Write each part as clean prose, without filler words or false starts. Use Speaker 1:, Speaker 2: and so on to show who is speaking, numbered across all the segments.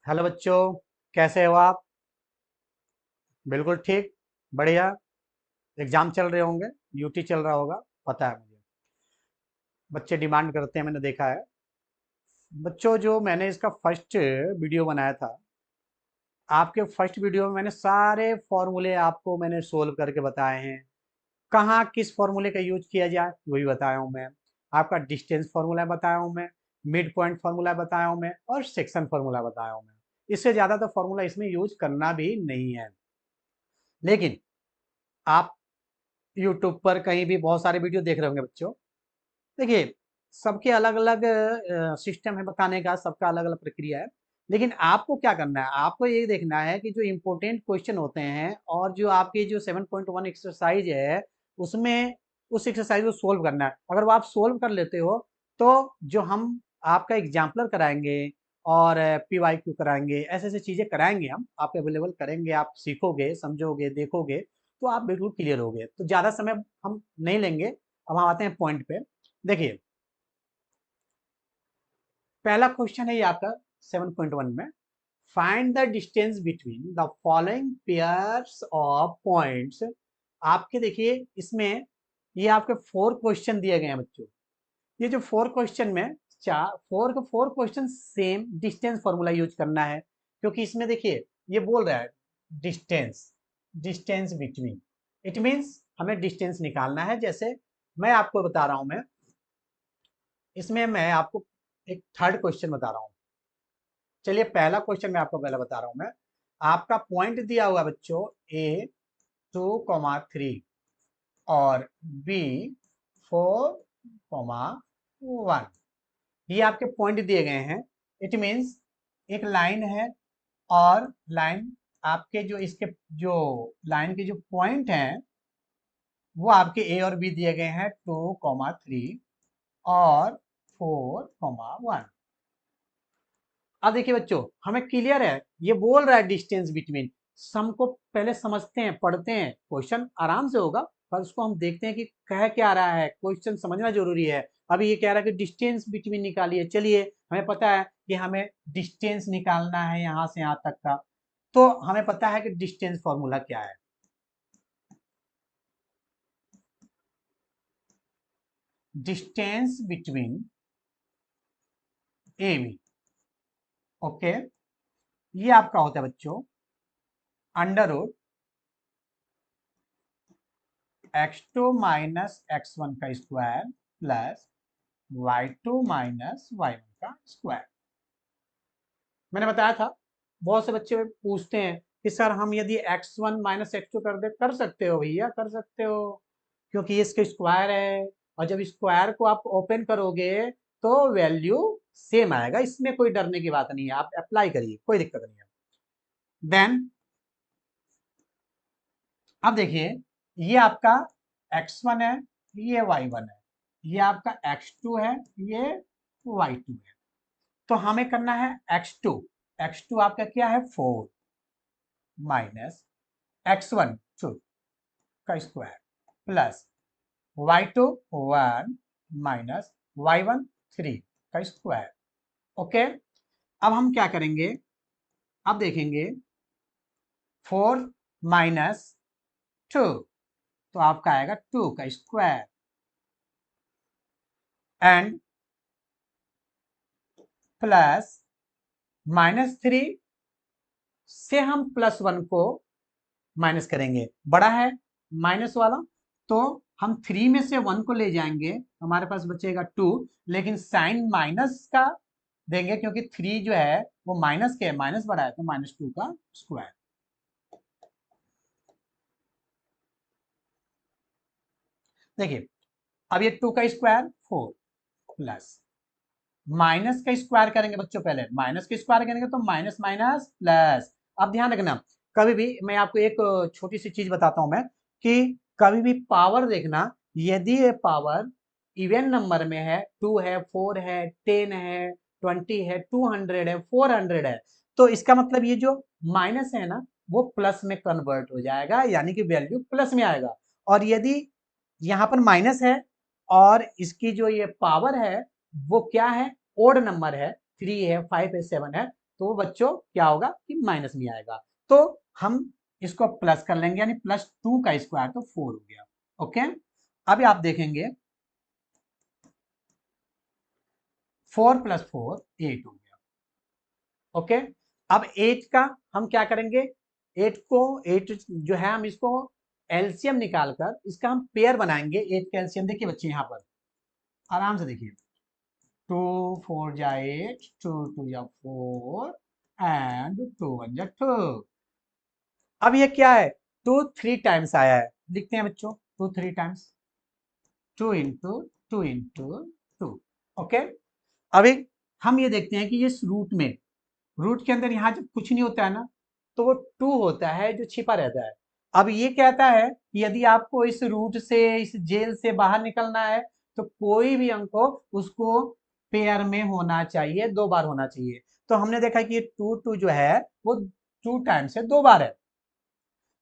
Speaker 1: Hello बच्चों, कैसे हो आप? बिल्कुल ठीक, बढ़िया। एग्जाम चल रहे होंगे, यूटी चल रहा होगा, पता है मुझे। बच्चे डिमांड करते हैं, मैंने देखा है। बच्चों, जो मैंने इसका फर्स्ट वीडियो बनाया था, आपके फर्स्ट वीडियो में मैंने सारे फॉर्मूले आपको मैंने सोल्व करके बताए हैं। कहाँ किस फॉर्मूले का यूज किया जाए वही बताया हूँ मैं। आपका डिस्टेंस फार्मूला बताया हूँ मैं, मिड पॉइंट फार्मूला बताया हूँ मैं, और सेक्शन फार्मूला बताया हूँ मैं। इससे ज़्यादा तो फार्मूला इसमें यूज करना भी नहीं है। लेकिन आप यूट्यूब पर कहीं भी बहुत सारे वीडियो देख रहे होंगे बच्चों। देखिए, सबके अलग अलग सिस्टम है बताने का, सबका अलग अलग प्रक्रिया है। लेकिन आपको क्या करना है, आपको ये देखना है कि जो इम्पोर्टेंट क्वेश्चन होते हैं और जो आपकी जो 7.1 एक्सरसाइज है, उसमें उस एक्सरसाइज को सोल्व करना है। अगर वो आप सोल्व कर लेते हो तो जो हम आपका एग्जाम्पलर कराएंगे और PYQ कराएंगे, ऐसे ऐसे चीज़ें कराएंगे, हम आपको अवेलेबल करेंगे, आप सीखोगे, समझोगे, देखोगे, तो आप बिल्कुल क्लियर होगे। तो ज़्यादा समय हम नहीं लेंगे। अब हम आते हैं पॉइंट पे। देखिए, पहला क्वेश्चन है ये आपका 7.1 में। Find the distance between the following pairs of points. आपके देखिए इसमें ये आपके 4 क्वेश्चन दिए गए हैं बच्चों। ये जो 4 क्वेश्चन में चार four question same distance formula use करना है। क्योंकि इसमें देखिए ये बोल रहा है distance, distance between. It means हमें डिस्टेंस निकालना है। जैसे मैं आपको बता रहा हूं, मैं इसमें मैं आपको एक थर्ड क्वेश्चन बता रहा हूं। चलिए, पहला क्वेश्चन मैं आपको पहले बता रहा हूं। मैं आपका पॉइंट दिया हुआ बच्चों A 2,3 और B 4,1। ये आपके पॉइंट दिए गए हैं। इट मीन्स एक लाइन है और लाइन आपके जो इसके जो लाइन के जो पॉइंट हैं वो आपके ए और बी दिए गए हैं 2,3 और 4,1। अब देखिए बच्चों, हमें क्लियर है, ये बोल रहा है डिस्टेंस बिटवीन। सम को पहले समझते हैं, पढ़ते हैं, क्वेश्चन आराम से होगा, पर उसको हम देखते हैं कि कह क्या रहा है। क्वेश्चन समझना जरूरी है। अभी ये कह रहा है कि डिस्टेंस बिटवीन निकालिए। चलिए, हमें पता है कि हमें डिस्टेंस निकालना है यहाँ से यहाँ तक का। तो हमें पता है कि डिस्टेंस फॉर्मूला क्या है। Distance between A B, okay, ये आपका होता है बच्चों under root x2 minus x1 का square plus y2 minus y1 का स्क्वायर। मैंने बताया था, बहुत से बच्चे पूछते हैं कि सर हम यदि x1 माइनस x2 कर दे, कर सकते हो भैया, कर सकते हो, क्योंकि इसके स्क्वायर है। और जब स्क्वायर को आप ओपन करोगे तो वैल्यू सेम आएगा। इसमें कोई डरने की बात नहीं है, आप अप्लाई करिए, कोई दिक्कत नहीं है। देन अब देखिए, ये आपका x1 है, ये y1 है, ये आपका x2 है, ये y2 है। तो हमें करना है x2। x2 आपका क्या है 4 माइनस x1 2 का square plus y2 1 minus y1 3 का स्क्वायर। ओके, अब हम क्या करेंगे, अब देखेंगे 4 माइनस 2, तो आपका आएगा 2 का स्क्वायर एंड प्लस -3 से हम +1 को माइनस करेंगे। बड़ा है माइनस वाला, तो हम 3 में से 1 को ले जाएंगे, हमारे पास बचेगा 2। लेकिन साइन माइनस का देंगे क्योंकि 3 जो है वो माइनस के, माइनस बड़ा है, तो -2 का स्क्वायर। देखिए, अब ये 2 का स्क्वायर 4 प्लस माइनस का स्क्वायर करेंगे बच्चों, पहले माइनस का स्क्वायर करेंगे तो माइनस माइनस प्लस। अब ध्यान रखना, कभी भी मैं आपको एक छोटी सी चीज बताता हूं मैं, कि कभी भी पावर देखना, यदि ये पावर इवन नंबर में है, 2 है, 4 है, 10 है, 20 है, 200 है, 400 है, तो इसका मतलब ये जो माइनस है ना, वो प्लस में कन्वर्ट हो जाएगा, यानी कि वैल्यू प्लस में आएगा। और यदि यहाँ पर माइनस है और इसकी जो ये पावर है वो क्या है, ओड नंबर है, 3 है, 5 है, 7 है, तो वो बच्चों क्या होगा कि माइनस में आएगा। तो हम इसको प्लस कर लेंगे, यानी +2 का स्क्वायर तो 4 हो गया। ओके, अभी आप देखेंगे 4 + 4 8 हो गया। ओके, अब 8 का हम क्या करेंगे, 8 जो है हम इसको एलसीएम निकालकर इसका हम पेयर बनाएंगे। 8 का एलसीएम देखिए बच्चे यहाँ पर आराम से देखिए, 2 4 जा 8, 2 2 जा 4 एंड 2 1 जा 2। अब ये क्या है, 2 3 टाइम्स आया है, लिखते हैं बच्चों 2 3 टाइम्स, 2 इंटू 2 इंटू 2। ओके, अभी हम ये देखते हैं कि ये रूट के अंदर यहाँ जब कुछ नहीं होता है ना, तो वो 2 होता है जो छिपा रहता है। अब ये कहता है कि यदि आपको इस रूट से, इस जेल से बाहर निकलना है, तो कोई भी अंक हो उसको पेयर में होना चाहिए, 2 बार होना चाहिए। तो हमने देखा कि ये 2 2 जो है वो 2 टाइम्स है, 2 बार है।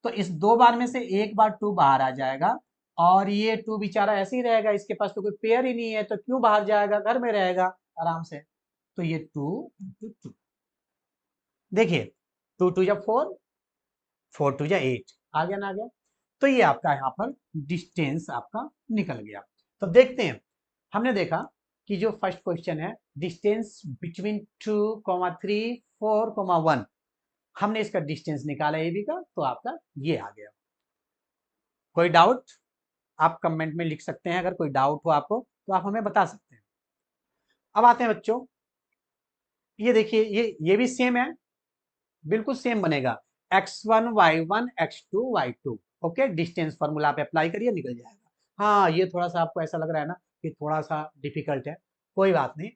Speaker 1: तो इस 2 बार में से एक बार 2 बाहर आ जाएगा, और ये 2 बेचारा ऐसे ही रहेगा, इसके पास तो कोई पेयर ही नहीं है, तो क्यों बाहर जाएगा, घर में रहेगा आराम से। तो ये 2 × 2, देखिए 2 2 जा 4, 4 2 जा 8, आ गया ना, आ गया। तो ये आपका यहाँ पर डिस्टेंस आपका निकल गया। तो देखते हैं, हमने देखा कि जो फर्स्ट क्वेश्चन है, डिस्टेंस बिटवीन 2, 3, 4, 1, हमने इसका डिस्टेंस निकाला ए बी का, तो आपका ये आ गया। कोई डाउट आप कमेंट में लिख सकते हैं, अगर कोई डाउट हो आपको तो आप हमें बता सकते हैं। अब आते हैं बच्चों, ये देखिए ये भी सेम है, बिल्कुल सेम बनेगा, x1 y1 x2 y2। Okay, distance formula आप अप्लाई करिए, निकल जाएगा। हाँ, ये थोड़ा सा आपको ऐसा लग रहा है ना कि थोड़ा सा डिफिकल्ट है, कोई बात नहीं।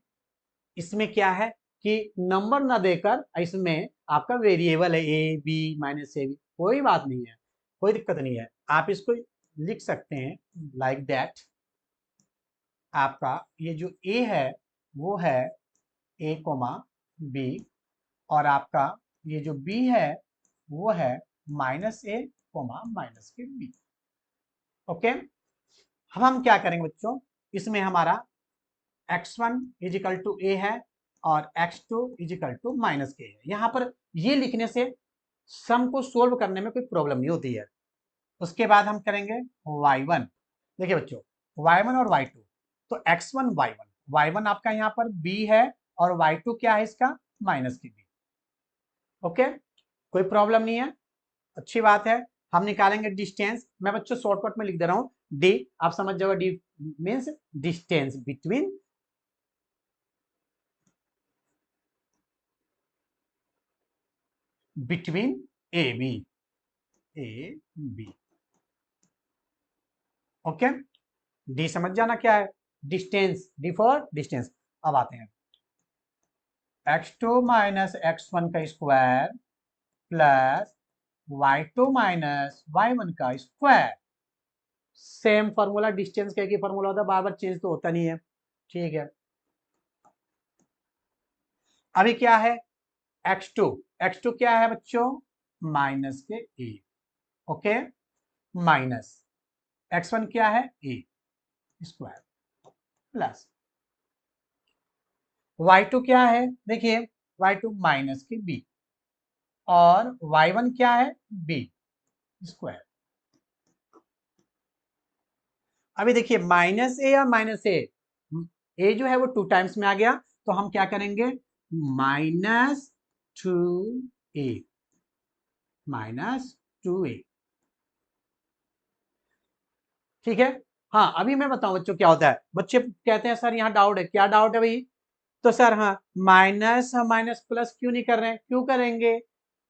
Speaker 1: इसमें क्या है कि नंबर ना देकर इसमें आपका वेरिएबल है A B minus A B, कोई बात नहीं है, कोई दिक्कत नहीं है, आप इसको लिख सकते हैं लाइक दैट। आपका ये जो ए है वो है ए कोमा बी, और आपका ये जो बी है वो है -a कोमा -b। ओके, अब हम क्या करेंगे बच्चों, इसमें हमारा x1 = a है और x2 = -k है। यहाँ पर ये लिखने से सम को सोल्व करने में कोई प्रॉब्लम नहीं होती है। उसके बाद हम करेंगे y1, देखिए बच्चों y1 और y2, तो x1 y1, y1 आपका यहाँ पर b है और y2 क्या है इसका -kb। ओके, कोई प्रॉब्लम नहीं है, अच्छी बात है। हम निकालेंगे डिस्टेंस, मैं बच्चों शॉर्टकट में लिख दे रहा हूं, डी, आप समझ जाओगे, D means distance between A B. Okay, D समझ जाना क्या है, डिस्टेंस, डी फॉर डिस्टेंस। अब आते हैं x2 - x1 का स्क्वायर प्लस y2 - y1 का स्क्वायर। सेम फॉर्मूला, डिस्टेंस का एक ही फॉर्मूला होता है, बार बार चेंज तो होता नहीं है, ठीक है। अभी क्या है x2 क्या है बच्चों, -a। ओके, माइनस x1 क्या है a स्क्वायर प्लस y2 क्या है, देखिए y2 -b, और y1 क्या है b स्क्वायर। अभी देखिए -a और -a जो है वो 2 टाइम्स में आ गया, तो हम क्या करेंगे -2a, -2a, ठीक है। हाँ, अभी मैं बताऊं बच्चों क्या होता है, बच्चे कहते हैं सर यहाँ डाउट है, क्या डाउट है भाई, तो सर हाँ, माइनस हम माइनस प्लस क्यों नहीं कर रहे हैं, क्यों करेंगे,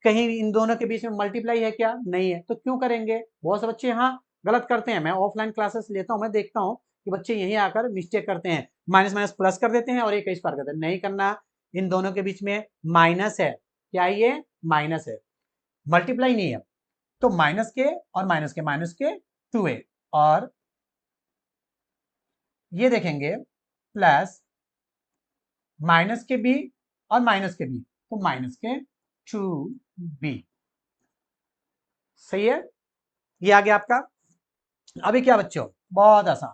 Speaker 1: कहीं इन दोनों के बीच में मल्टीप्लाई है क्या, नहीं है, तो क्यों करेंगे। बहुत से बच्चे हाँ गलत करते हैं, मैं ऑफलाइन क्लासेस लेता हूँ, मैं देखता हूँ कि बच्चे यहीं आकर मिस्टेक करते हैं, माइनस माइनस प्लस कर देते हैं और एक स्क्वायर कर देते हैं, नहीं करना। इन दोनों के बीच में माइनस है, क्या ये माइनस है, मल्टीप्लाई नहीं है, तो माइनस के और माइनस के 2a, और ये देखेंगे प्लस माइनस के बी और माइनस के बी, तो माइनस के 2b, सही है, ये आ गया आपका। अभी क्या बच्चों, बहुत आसान,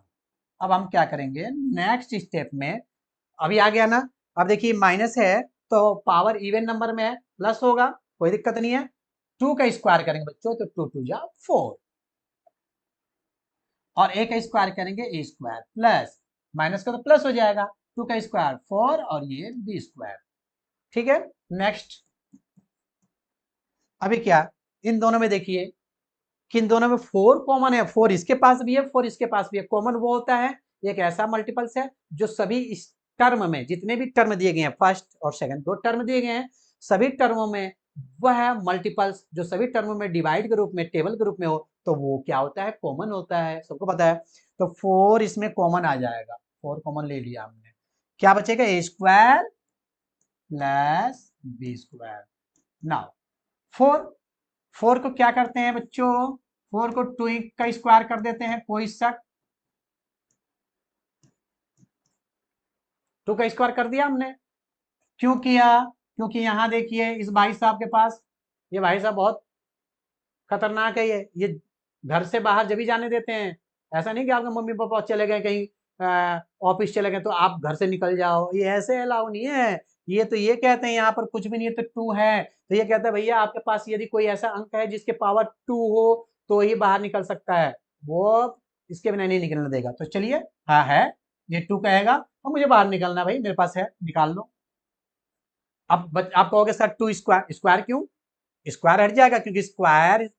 Speaker 1: अब हम क्या करेंगे नेक्स्ट स्टेप में, अभी आ गया ना, अब देखिए माइनस है तो पावर इवन नंबर में है, प्लस होगा, कोई दिक्कत नहीं है। 2 का स्क्वायर करेंगे बच्चों तो 2 2 जा 4, और a का स्क्वायर करेंगे a स्क्वायर, प्लस माइनस का तो प्लस हो जाएगा, 2 का स्क्वायर 4 और ये b स्क्वायर। ठीक है, नेक्स्ट। अभी क्या, इन दोनों में देखिए कि इन दोनों में 4 कॉमन है, 4 इसके पास भी है, 4 इसके पास भी है। कॉमन वो होता है एक ऐसा मल्टीपल्स है जो सभी इस टर्म में, जितने भी टर्म दिए गए हैं, फर्स्ट और सेकंड 2 टर्म दिए गए हैं, सभी टर्मों में वह मल्टीपल्स जो सभी टर्मों में डिवाइड के रूप में, टेबल के रूप में हो, तो वो क्या होता है, कॉमन होता है, सबको पता है। तो 4 इसमें कॉमन आ जाएगा, 4 कॉमन ले लिया हमने, क्या बचेगा, a square plus b square. Now 4, 4 को क्या करते हैं बच्चों, 4 को 2 का स्क्वायर कर देते हैं, कोई शक, 2 का स्क्वायर कर दिया हमने। क्यों किया, क्योंकि यहां देखिए इस भाई साहब के पास, ये भाई साहब बहुत खतरनाक है, ये घर से बाहर जब भी जाने देते हैं, ऐसा नहीं कि आपके मम्मी पापा चले गए कहीं ऑफिस चले गए तो आप घर से निकल जाओ, ये ऐसे अलाउ नहीं है। ये तो ये कहते हैं यहाँ पर कुछ भी नहीं है तो 2 है, तो ये कहता है भैया आपके पास यदि कोई ऐसा अंक है जिसके पावर 2 हो तो ही बाहर निकल सकता है, वो इसके बिना नहीं निकलने देगा। तो चलिए, हाँ है, ये 2 कहेगा और मुझे बाहर निकलना, भाई मेरे पास है, निकाल लो। अब आप कहोगे सर 2 स्क्वायर, स्क्वायर क्यों, स्क्वायर हट जाएगा क्योंकि स्क्वायर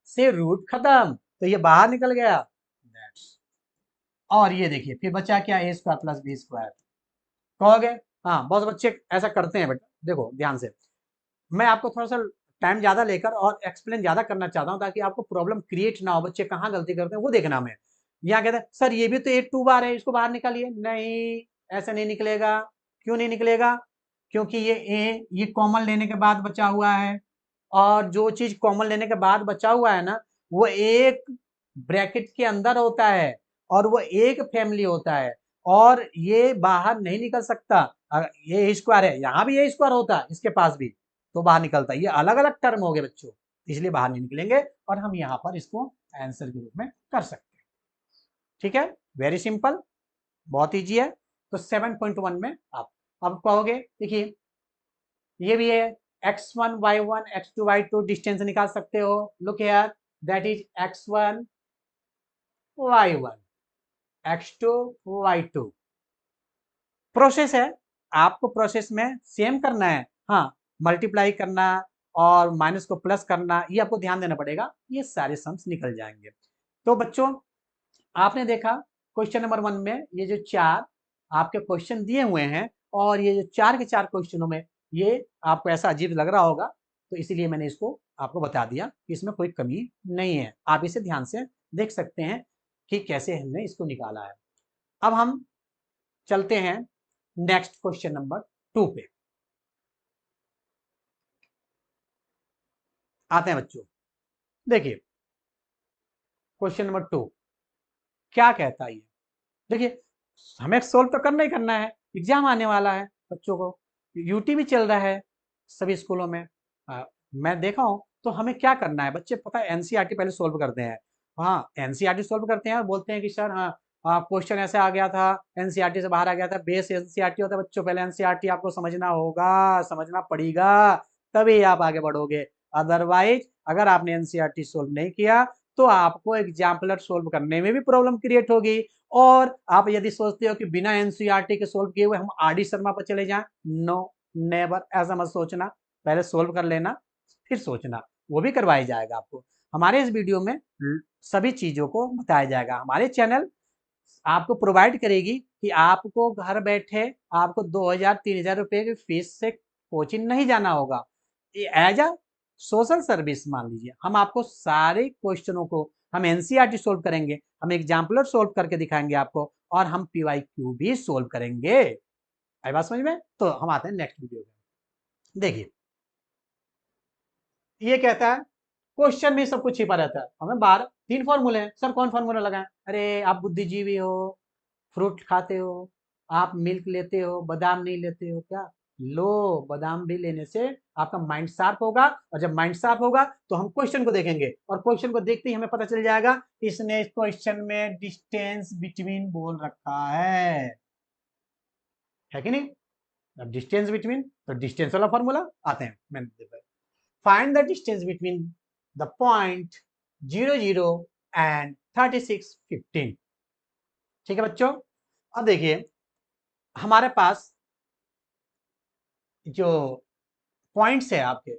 Speaker 1: से रूट खत्म, तो ये बाहर निकल गया। और ये देखिए फिर बचा क्या, a square plus B square. कहोगे हाँ बहुत बच्चे ऐसा करते हैं, बेटा देखो ध्यान से, मैं आपको थोड़ा सा टाइम ज्यादा लेकर और एक्सप्लेन ज्यादा करना चाहता हूँ ताकि आपको प्रॉब्लम क्रिएट ना हो, बच्चे कहाँ गलती करते हैं वो देखना। मैं यहाँ कहते हैं सर ये भी तो 8 2 बार है, इसको बाहर निकालिए, नहीं ऐसा नहीं निकलेगा। क्यों नहीं निकलेगा, क्योंकि ये कॉमन लेने के बाद बचा हुआ है, और जो चीज कॉमन लेने के बाद बचा हुआ है ना, वो एक ब्रैकेट के अंदर होता है और वो एक फैमिली होता है, और ये बाहर नहीं निकल सकता। ये स्क्वायर है, यहाँ भी ये स्क्वायर होता है इसके पास भी, तो बाहर निकलता है। ये अलग अलग टर्म हो गए बच्चों, इसलिए बाहर नहीं निकलेंगे, और हम यहाँ पर इसको आंसर के रूप में कर सकते हैं। ठीक है, वेरी सिंपल, बहुत ईजी है। तो 7.1 में आप अब कहोगे, देखिए ये भी है, x1 y1 x2 y2 distance निकाल सकते हो। Look here, that is x1 y1 x2 y2। Process है, आपको प्रोसेस में सेम करना है, हाँ मल्टीप्लाई करना और माइनस को प्लस करना, ये आपको ध्यान देना पड़ेगा, ये सारे सम्स निकल जाएंगे। तो बच्चों आपने देखा क्वेश्चन नंबर 1 में ये जो 4 आपके क्वेश्चन दिए हुए हैं, और ये जो 4 के 4 क्वेश्चनों में ये आपको ऐसा अजीब लग रहा होगा, तो इसीलिए मैंने इसको आपको बता दिया कि इसमें कोई कमी नहीं है। आप इसे ध्यान से देख सकते हैं कि कैसे हमने इसको निकाला है। अब हम चलते हैं नेक्स्ट क्वेश्चन नंबर 2 पे आते हैं बच्चों। देखिए क्वेश्चन नंबर 2 क्या कहता है, ये देखिए हमें सोल्व तो करना ही करना है, एग्जाम आने वाला है बच्चों को, यूटी भी चल रहा है सभी स्कूलों में। मैं देखा हूँ, तो हमें क्या करना है बच्चे, पता है एनसीईआरटी पहले सोल्व करते हैं। हाँ एनसीईआरटी सोल्व करते हैं और बोलते हैं कि सर हाँ क्वेश्चन ऐसे आ गया था, एनसीईआरटी से बाहर आ गया था, बेस एनसीईआरटी होता है बच्चों, पहले एनसीईआरटी आपको समझना होगा, समझना पड़ेगा, तभी आप आगे बढ़ोगे। अदरवाइज अगर आपने एनसीईआरटी सोल्व नहीं किया तो आपको एग्जाम्पलर सोल्व करने में भी प्रॉब्लम क्रिएट होगी। और आप यदि सोचते हो कि बिना एनसीईआरटी के सोल्व किए हुए हम आरडी शर्मा पर चले जाएं, नो नेवर, ऐसा मत सोचना, पहले सोल्व कर लेना फिर सोचना, वो भी करवाया जाएगा आपको। हमारे इस वीडियो में सभी चीजों को बताया जाएगा। हमारे चैनल आपको प्रोवाइड करेगी कि आपको घर बैठे आपको 2000-3000 रुपए की फीस से कोचिंग नहीं जाना होगा, एज अ सोशल सर्विस मान लीजिए। हम आपको सारे क्वेश्चनों को हम एनसीईआरटी सोल्व करेंगे, हम एग्जाम्पलर सोल्व करके दिखाएंगे आपको, और हम पीवाईक्यू भी सोल्व करेंगे। आई बात समझ में? तो हम आते हैं नेक्स्ट वीडियो में। देखिए ये कहता है क्वेश्चन में सब कुछ छिपा रहता है, हमें 3 फॉर्मूले हैं, सर कौन फॉर्मूला लगाएं? अरे आप बुद्धिजीवी हो, फ्रूट खाते हो, आप मिल्क लेते हो, बादाम नहीं लेते हो क्या? लो, बादाम भी लेने से आपका माइंड शार्प होगा, और जब माइंड शार्प होगा तो हम क्वेश्चन को देखेंगे, और क्वेश्चन को देखते ही हमें पता चल जाएगा इसने क्वेश्चन में डिस्टेंस बिटवीन बोल रखा है कि नहीं? डिस्टेंस बिटवीन, तो डिस्टेंस वाला फॉर्मूला आते हैं मैंने, find the distance between the point 0 0 and 36 15। ठीक है बच्चों, अब देखिए हमारे पास जो पॉइंट्स है आपके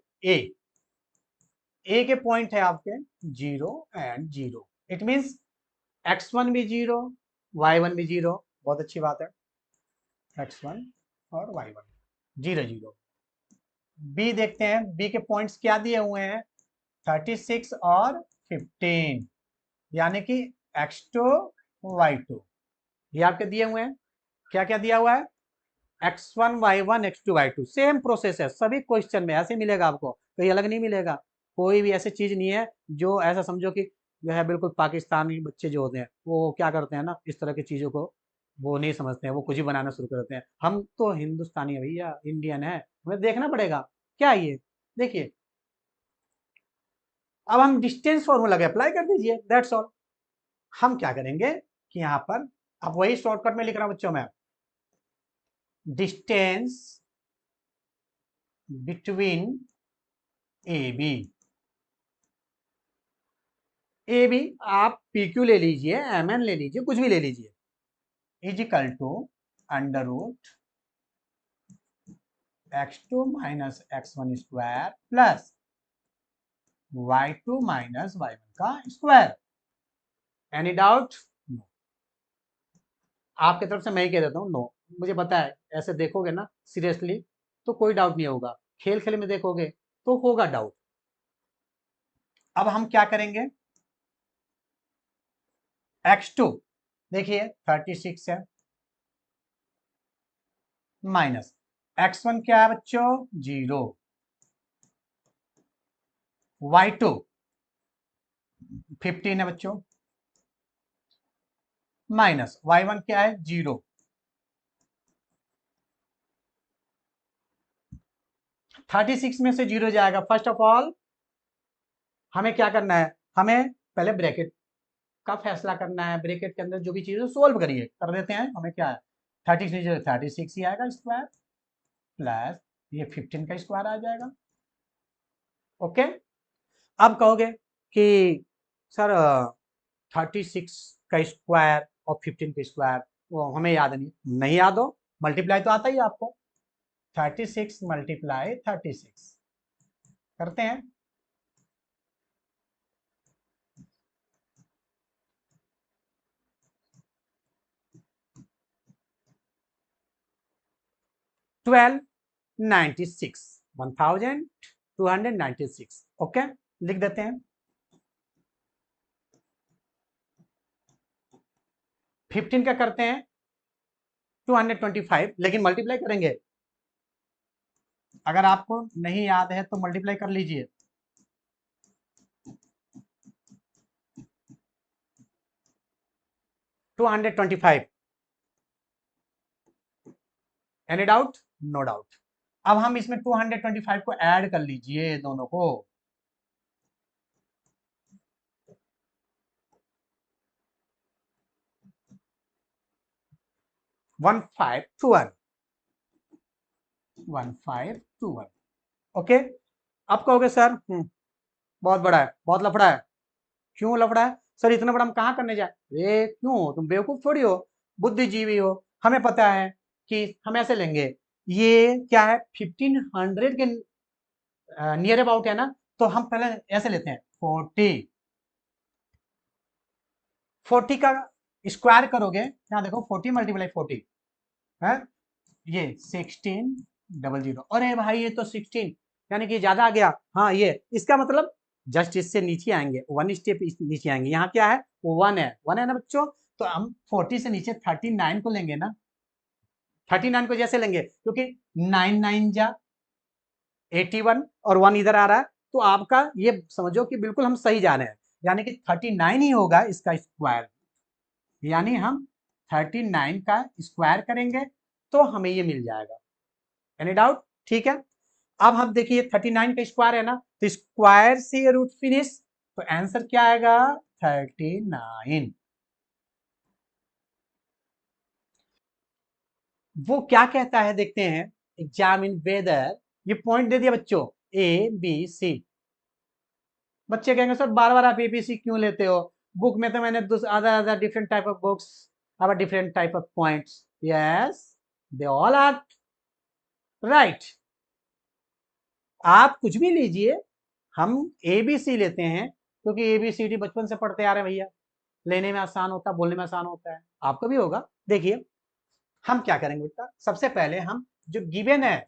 Speaker 1: ए के पॉइंट है आपके 0 एंड 0, इट मींस x1 भी 0, y1 भी 0, बहुत अच्छी बात है, x1 और y1 0 0। बी देखते हैं, बी के पॉइंट्स क्या दिए हुए हैं, 36 और 15, यानी कि x2 y2 ये आपके दिए हुए हैं। क्या क्या दिया हुआ है, x1 y1 x2 y2, same process है सभी क्वेश्चन में, ऐसे मिलेगा आपको, कोई अलग नहीं मिलेगा, कोई भी ऐसी चीज नहीं है जो ऐसा समझो कि जो है बिल्कुल पाकिस्तानी बच्चे जो होते हैं वो क्या करते हैं ना, इस तरह की चीजों को वो नहीं समझते हैं, वो कुछ ही बनाना शुरू कर देते हैं। हम तो हिंदुस्तानी है भैया, इंडियन है, हमें देखना पड़ेगा क्या है ये। देखिए अब हम डिस्टेंस फॉर्मूला के अप्लाई कर दीजिए, दैट्स ऑल। हम क्या करेंगे कि यहाँ पर, अब वही शॉर्टकट में लिख रहा हूं बच्चों में, distance between A B, A B आप पी क्यू ले लीजिए, एम एन ले लीजिए, कुछ भी ले लीजिए, is equal to under root x2 minus x1 square plus y2 minus y1 का स्क्वायर। Any doubt? नो। आपकी तरफ से मैं ही कह देता हूँ नो, मुझे पता है ऐसे देखोगे ना सीरियसली तो कोई डाउट नहीं होगा, खेल खेल में देखोगे तो होगा डाउट। अब हम क्या करेंगे, x2 देखिए 36 है, माइनस x1 क्या है बच्चों 0, y2 15 है बच्चों, माइनस y1 क्या है 0। 36 में से 0 जाएगा, फर्स्ट ऑफ ऑल हमें क्या करना है, हमें पहले ब्रैकेट का फैसला करना है, ब्रैकेट के अंदर जो भी चीज है सोल्व करिए, कर देते हैं। हमें क्या है 36 36 ही आएगा स्क्वायर, प्लस ये 15 का स्क्वायर आ जाएगा। ओके, अब कहोगे कि सर 36 का स्क्वायर और 15 का स्क्वायर वो हमें याद नहीं याद हो, मल्टीप्लाई तो आता ही आपको, 36 मल्टीप्लाई 36 करते हैं, 1296 1296। ओके, लिख देते हैं। 15 का करते हैं 225, लेकिन मल्टीप्लाई करेंगे, अगर आपको नहीं याद है तो मल्टीप्लाई कर लीजिए, 225। Any doubt? No doubt. अब हम इसमें 225 को ऐड कर लीजिए दोनों को, 1521 1521। ओके, अब कहोगे सर बहुत बड़ा है, बहुत लफड़ा है। क्यों लफड़ा है सर, इतना बड़ा हम कहाँ करने जाए, अरे क्यों, तुम बेवकूफ थोड़ी हो, बुद्धिजीवी हो, हमें पता है कि हम ऐसे लेंगे, ये क्या है 1500 के नियर अबाउट है ना, तो हम पहले ऐसे लेते हैं 40 का स्क्वायर करोगे, यहाँ देखो 40 मल्टीप्लाई 40 है, ये 1600। अरे भाई ये तो 16 यानी कि ज्यादा आ गया, हाँ ये इसका मतलब जस्ट इससे नीचे आएंगे, 1 स्टेप नीचे आएंगे, यहाँ क्या है 1 है ना बच्चों, तो हम 40 से नीचे 39 को लेंगे ना, 39 को जैसे लेंगे क्योंकि 9 9 जा 81 और 1 इधर आ रहा है, तो आपका ये समझो कि बिल्कुल हम सही जा रहे हैं, यानी कि 39 ही होगा इसका स्क्वायर, यानी हम 39 का स्क्वायर करेंगे तो हमें ये मिल जाएगा। Any doubt? ठीक है, अब हम देखिए 39 का स्क्वायर है ना, तो स्क्वायर से रूट फिनिश, तो आंसर क्या आएगा 39। वो क्या कहता है देखते हैं, एग्जामिन वेदर, ये पॉइंट दे दिया बच्चों ए बी सी। बच्चे कहेंगे सर बार बार आप एबीसी क्यों लेते हो, बुक में तो मैंने other different type of books have a different type of points. Yes, they all are right. आप कुछ भी लीजिए, हम एबीसी लेते हैं क्योंकि एबीसीडी बचपन से पढ़ते आ रहे हैं भैया, लेने में आसान होता है, बोलने में आसान होता है, आपको भी होगा। देखिए हम क्या करेंगे बेटा, सबसे पहले हम जो गिवन है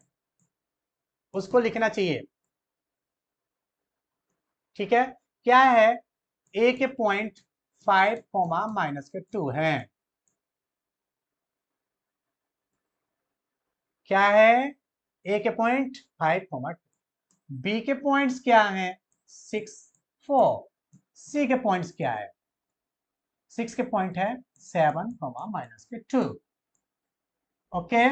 Speaker 1: उसको लिखना चाहिए। ठीक है, क्या है, ए के पॉइंट 5 माइनस के 2 है। क्या है, ए के पॉइंट 5 बी के पॉइंट्स क्या हैं 6 4, सी के पॉइंट्स क्या है 6 के पॉइंट है 7 माइनस के 2। ओके,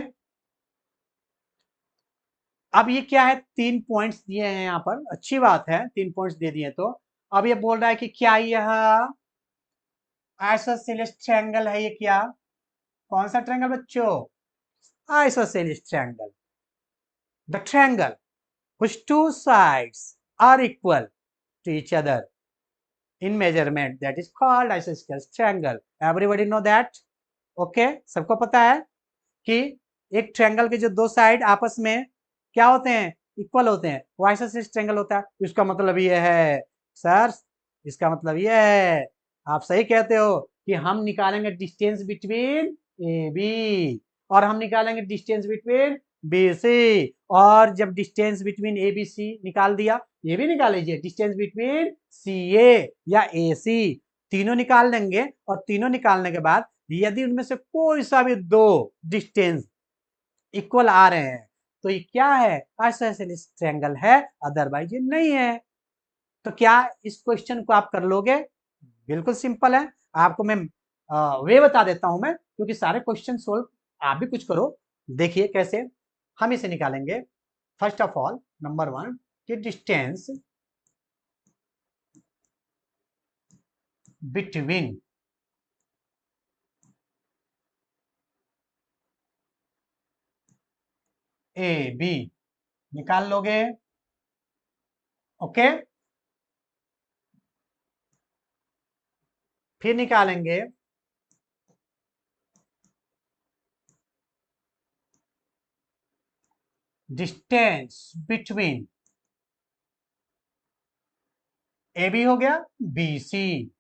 Speaker 1: अब ये क्या है, 3 पॉइंट्स दिए हैं यहाँ पर, अच्छी बात है 3 पॉइंट्स दे दिए। तो अब ये बोल रहा है कि क्या यह आइसोसेलेस ट्रायंगल है, ये क्या, कौन सा ट्रायंगल बच्चों, isosceles triangle, the triangle which two sides are equal to each other in measurement, that is called isosceles triangle. Everybody know that? Okay, सबको पता है कि एक ट्रायंगल के जो दो साइड आपस में क्या होते हैं, इक्वल होते हैं, वो आइसोसेलेस ट्रायंगल होता है। इसका मतलब ये है सर, इसका मतलब ये है, आप सही कहते हो कि हम निकालेंगे डिस्टेंस बिटवीन ए बी और हम निकालेंगे डिस्टेंस बिटवीन बी सी, और जब distance between A B C निकाल दिया, ये भी निकाल लीजिए डिस्टेंस बिटवीन सी ए या ए सी, तीनों निकाल लेंगे और तीनों निकालने के बाद यदि उनमें से कोई सा भी दो डिस्टेंस इक्वल आ रहे हैं तो ये क्या है, आइसोसेलेस ट्रायंगल है, अदरवाइज ये नहीं है। तो क्या इस क्वेश्चन को आप कर लोगे, बिल्कुल सिंपल है, आपको मैं वे बता देता हूं मैं, क्योंकि सारे क्वेश्चन सोल्व आप भी कुछ करो। देखिए कैसे हम इसे निकालेंगे। फर्स्ट ऑफ ऑल नंबर 1 कि डिस्टेंस बिटवीन ए बी निकाल लोगे। ओके, फिर निकालेंगे डिस्टेंस बिटवीन ए बी हो गया बी सी,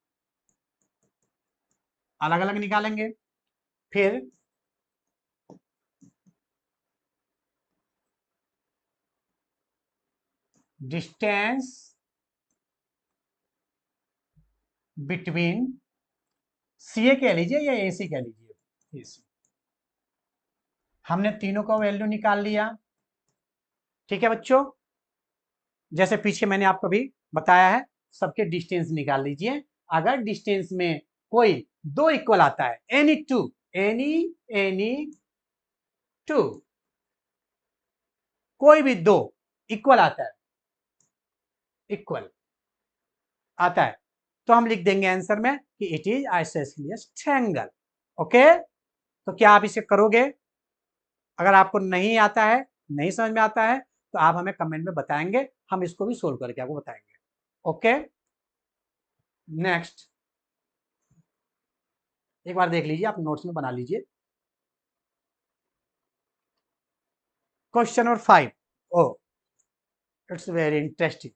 Speaker 1: अलग अलग निकालेंगे। फिर डिस्टेंस बिटवीन सी ए कह लीजिए या ए सी कह लीजिए, ए सी। हमने तीनों का वैल्यू निकाल लिया। ठीक है बच्चों, जैसे पीछे मैंने आपको भी बताया है, सबके डिस्टेंस निकाल लीजिए। अगर डिस्टेंस में कोई दो इक्वल आता है, एनी टू, एनी टू, कोई भी दो इक्वल आता है, इक्वल आता है, तो हम लिख देंगे आंसर में कि it is isosceles triangle. Okay, तो क्या आप इसे करोगे, अगर आपको नहीं आता है, नहीं समझ में आता है, तो आप हमें कमेंट में बताएंगे, हम इसको भी सोल्व करके आपको बताएंगे। ओके, नेक्स्ट एक बार देख लीजिए, आप नोट्स में बना लीजिए। Question number 5, oh it's very interesting.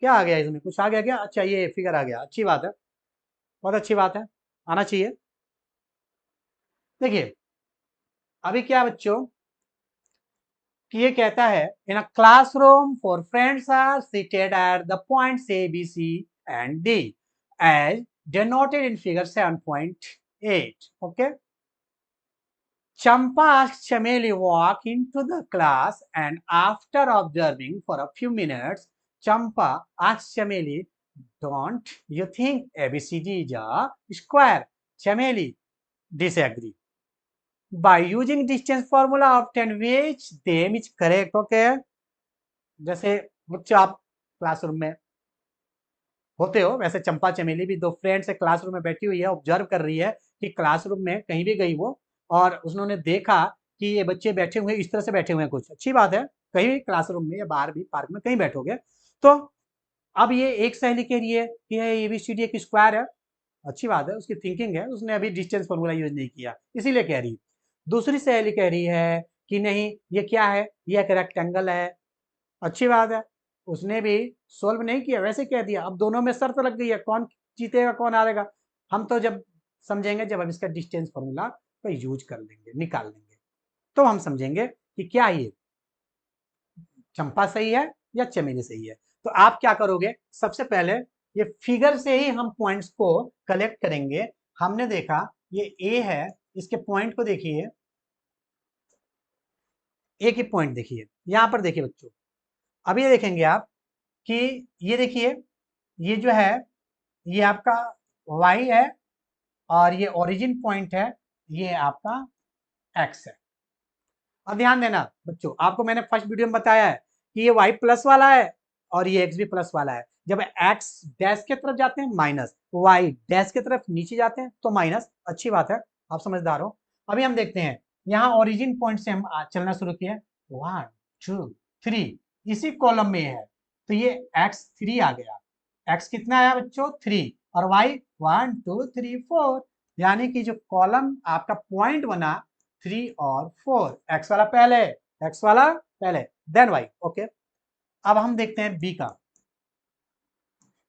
Speaker 1: क्या आ गया इसमें, कुछ आ गया क्या, अच्छा ये फिगर आ गया, अच्छी बात है, बहुत अच्छी बात है, आना चाहिए। देखिए अभी क्या बच्चों कि ये कहता है in a classroom four friends are seated at the points A B C and D as denoted in figure 7.8. Okay, Champa asked Chameli walk into the class, and after observing for a few minutes, Champa asked Chameli, "Don't you think ABCD is a square?" Chameli disagree. By using distance formula, obtain which them is correct. Okay, जैसे बच्चों आप classroom में होते हो, वैसे चंपा चमेली भी दो फ्रेंड्स है, क्लासरूम में बैठी हुई है, ऑब्जर्व कर रही है कि क्लासरूम में कहीं भी गई वो, और उन्होंने देखा कि ये बच्चे बैठे हुए इस तरह से बैठे हुए हैं, कुछ अच्छी बात है, कहीं क्लासरूम में या बाहर भी पार्क में कहीं बैठोगे तो अब ये एक सहेली कह रही है कि ABCD एक स्क्वायर है, अच्छी बात है, उसकी थिंकिंग है, उसने अभी डिस्टेंस फॉर्मूला यूज नहीं किया इसीलिए कह रही है। दूसरी सहेली कह रही है कि नहीं ये क्या है, ये एक रेक्टेंगल है, अच्छी बात है, उसने भी सोल्व नहीं किया, वैसे कह दिया। अब दोनों में शर्त लग गई है, कौन जीतेगा कौन हारेगा। हम तो जब समझेंगे जब हम इसका डिस्टेंस फॉर्मूला का यूज कर लेंगे, निकाल लेंगे, तो हम समझेंगे कि क्या ये चंपा सही है या चमेली सही है। तो आप क्या करोगे, सबसे पहले ये फिगर से ही हम पॉइंट्स को कलेक्ट करेंगे। हमने देखा ये ए है, इसके पॉइंट को देखिए, एक ही पॉइंट देखिए, यहां पर देखिए बच्चों, अब ये देखेंगे आप कि ये देखिए, ये जो है ये आपका y है और ये ओरिजिन पॉइंट है, ये आपका x है। अब ध्यान देना बच्चों, आपको मैंने फर्स्ट वीडियो में बताया है कि ये y प्लस वाला है और ये x भी प्लस वाला है। जब x डैश के तरफ जाते हैं माइनस, y डैश के तरफ नीचे जाते हैं तो माइनस, अच्छी बात है, आप समझदार हो। अभी हम देखते हैं, यहाँ ओरिजिन पॉइंट से हम चलना शुरू किए, 1 2 3, इसी कॉलम में है तो ये x3 आ गया, x कितना आया बच्चों 3 और y 1 2 3 4, यानी कि जो कॉलम आपका पॉइंट बना 3 और 4, एक्स वाला पहले, एक्स वाला पहले, देन वाई। ओके, अब हम देखते हैं बी का,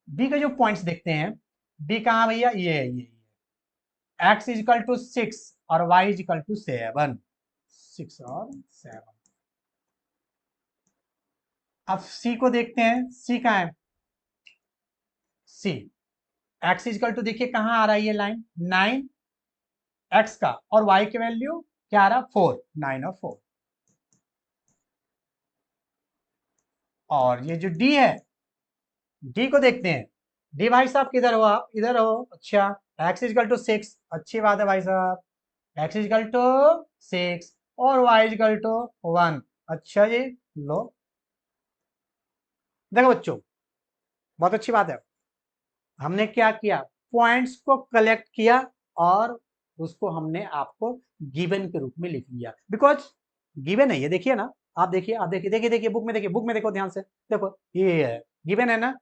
Speaker 1: बी का जो पॉइंट्स देखते हैं, बी कहाँ भैया, ये है, ये एक्स इजिकल टू 6 और वाई इजिकल टू 7, 6 और 7। अब सी को देखते हैं, सी कहाँ है, सी एक्स इजिकल टू देखिए कहाँ आ रहा है ये लाइन, 9 एक्स का और वाई की वैल्यू क्या आ रहा, 4, 9 और 4। और ये जो डी है, डी को देखते हैं, डी भाई साहब किधर हो आप, इधर हो, अच्छा, एक्स इजकल टू 6, अच्छी बात है भाई साहब, एक्स इजकल टू 6 और वाई इजकल टू 1, अच्छा जी, लो देखो बच्चों, बहुत अच्छी बात है, हमने क्या किया, पॉइंट्स को कलेक्ट किया और उसको हमने आपको गिवन के रूप में लिख लिया, बिकॉज गिवन है ये, देखिए ना, आप देखिए, आप देखिए, देखिए देखिए बुक में देखिए, बुक में देखो ध्यान से, देखो ये है गिवन है ना।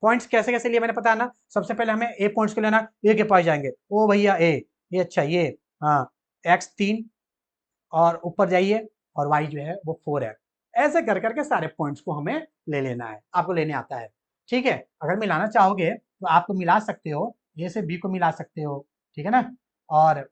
Speaker 1: पॉइंट्स कैसे कैसे लिए मैंने पता है ना, सबसे पहले हमें ए पॉइंट्स को लेना, ए के पास जाएंगे, ओ भैया ए, ये अच्छा ये, हाँ x3 और ऊपर जाइए और y जो है वो 4 है, ऐसे कर करके सारे पॉइंट्स को हमें ले लेना है, आपको लेने आता है, ठीक है। अगर मिलाना चाहोगे तो आपको मिला सकते हो, ए से बी को मिला सकते हो, ठीक है ना, और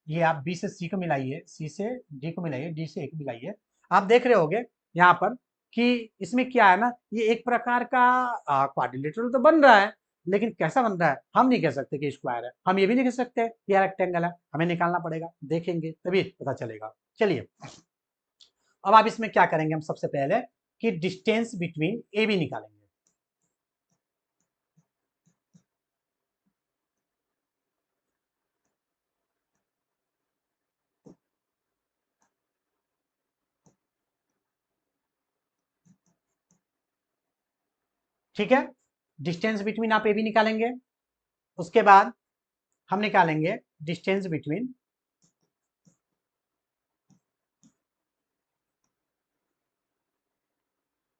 Speaker 1: ये आप बी से सी को मिलाइए, सी से डी को मिलाइए, डी से ए को मिलाइए, आप देख रहे होगे यहाँ पर कि इसमें क्या है ना, ये एक प्रकार का क्वाड्रिलेटरल तो बन रहा है, लेकिन कैसा बन रहा है हम नहीं कह सकते कि स्क्वायर है, हम ये भी नहीं कह सकते ये रेक्टेंगल है, हमें निकालना पड़ेगा, देखेंगे तभी पता चलेगा। चलिए, अब आप इसमें क्या करेंगे, हम सबसे पहले कि डिस्टेंस बिटवीन ए बी निकालेंगे, ठीक है, डिस्टेंस बिटवीन आप ए बी निकालेंगे, उसके बाद हम निकालेंगे डिस्टेंस बिटवीन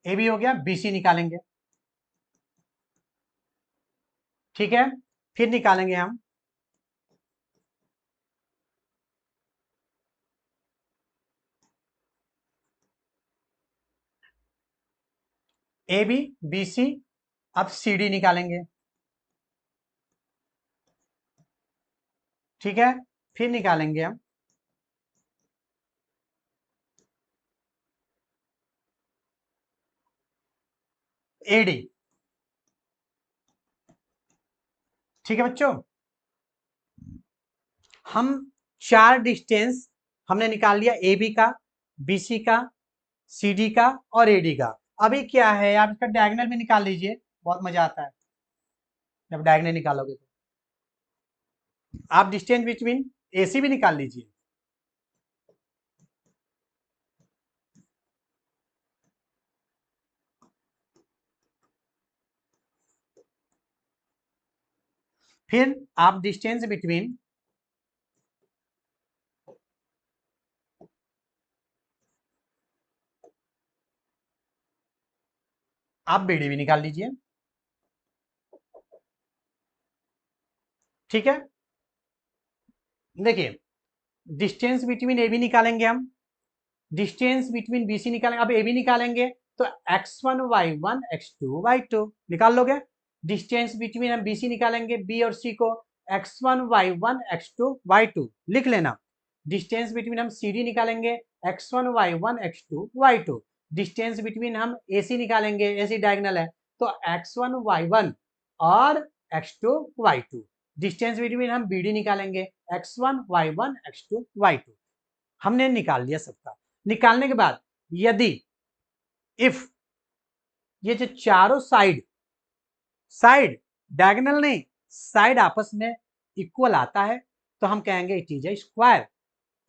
Speaker 1: ए बी हो गया, बी सी निकालेंगे, ठीक है, फिर निकालेंगे हम ए बी बी सी, अब सी डी निकालेंगे, ठीक है, फिर निकालेंगे हम ए डी, ठीक है बच्चों। हम चार डिस्टेंस हमने निकाल लिया, ए बी का, बी सी का, सी डी का और ए डी का। अभी क्या है, आप इसका डायगोनल भी निकाल लीजिए, बहुत मजा आता है जब डायगोनल निकालोगे तो। आप डिस्टेंस बिटवीन ए सी भी निकाल लीजिए, फिर आप डिस्टेंस बिटवीन आप बीडी भी निकाल लीजिए, ठीक है। देखिए डिस्टेंस बिटवीन ए बी निकालेंगे हम, डिस्टेंस बिटवीन बी सी निकालेंगे। अब ए बी निकालेंगे तो x1 y1 x2 y2 निकाल लोगे। डिस्टेंस बिटवीन हम बी सी निकालेंगे, बी और सी को x1 y1 x2 y2 लिख लेना। डिस्टेंस बिटवीन हम सी डी निकालेंगे x1 y1 x2 y2। Distance between हम ए सी निकालेंगे, ए सी डायगोनल है तो x1 y1 और x2 y2। डिस्टेंस बिटवीन हम बी डी निकालेंगे x1 y1 x2 y2। हमने निकाल लिया सबका। निकालने के बाद यदि इफ ये जो चारों साइड डायगोनल नहीं, साइड आपस में इक्वल आता है तो हम कहेंगे इट इज ए स्क्वायर।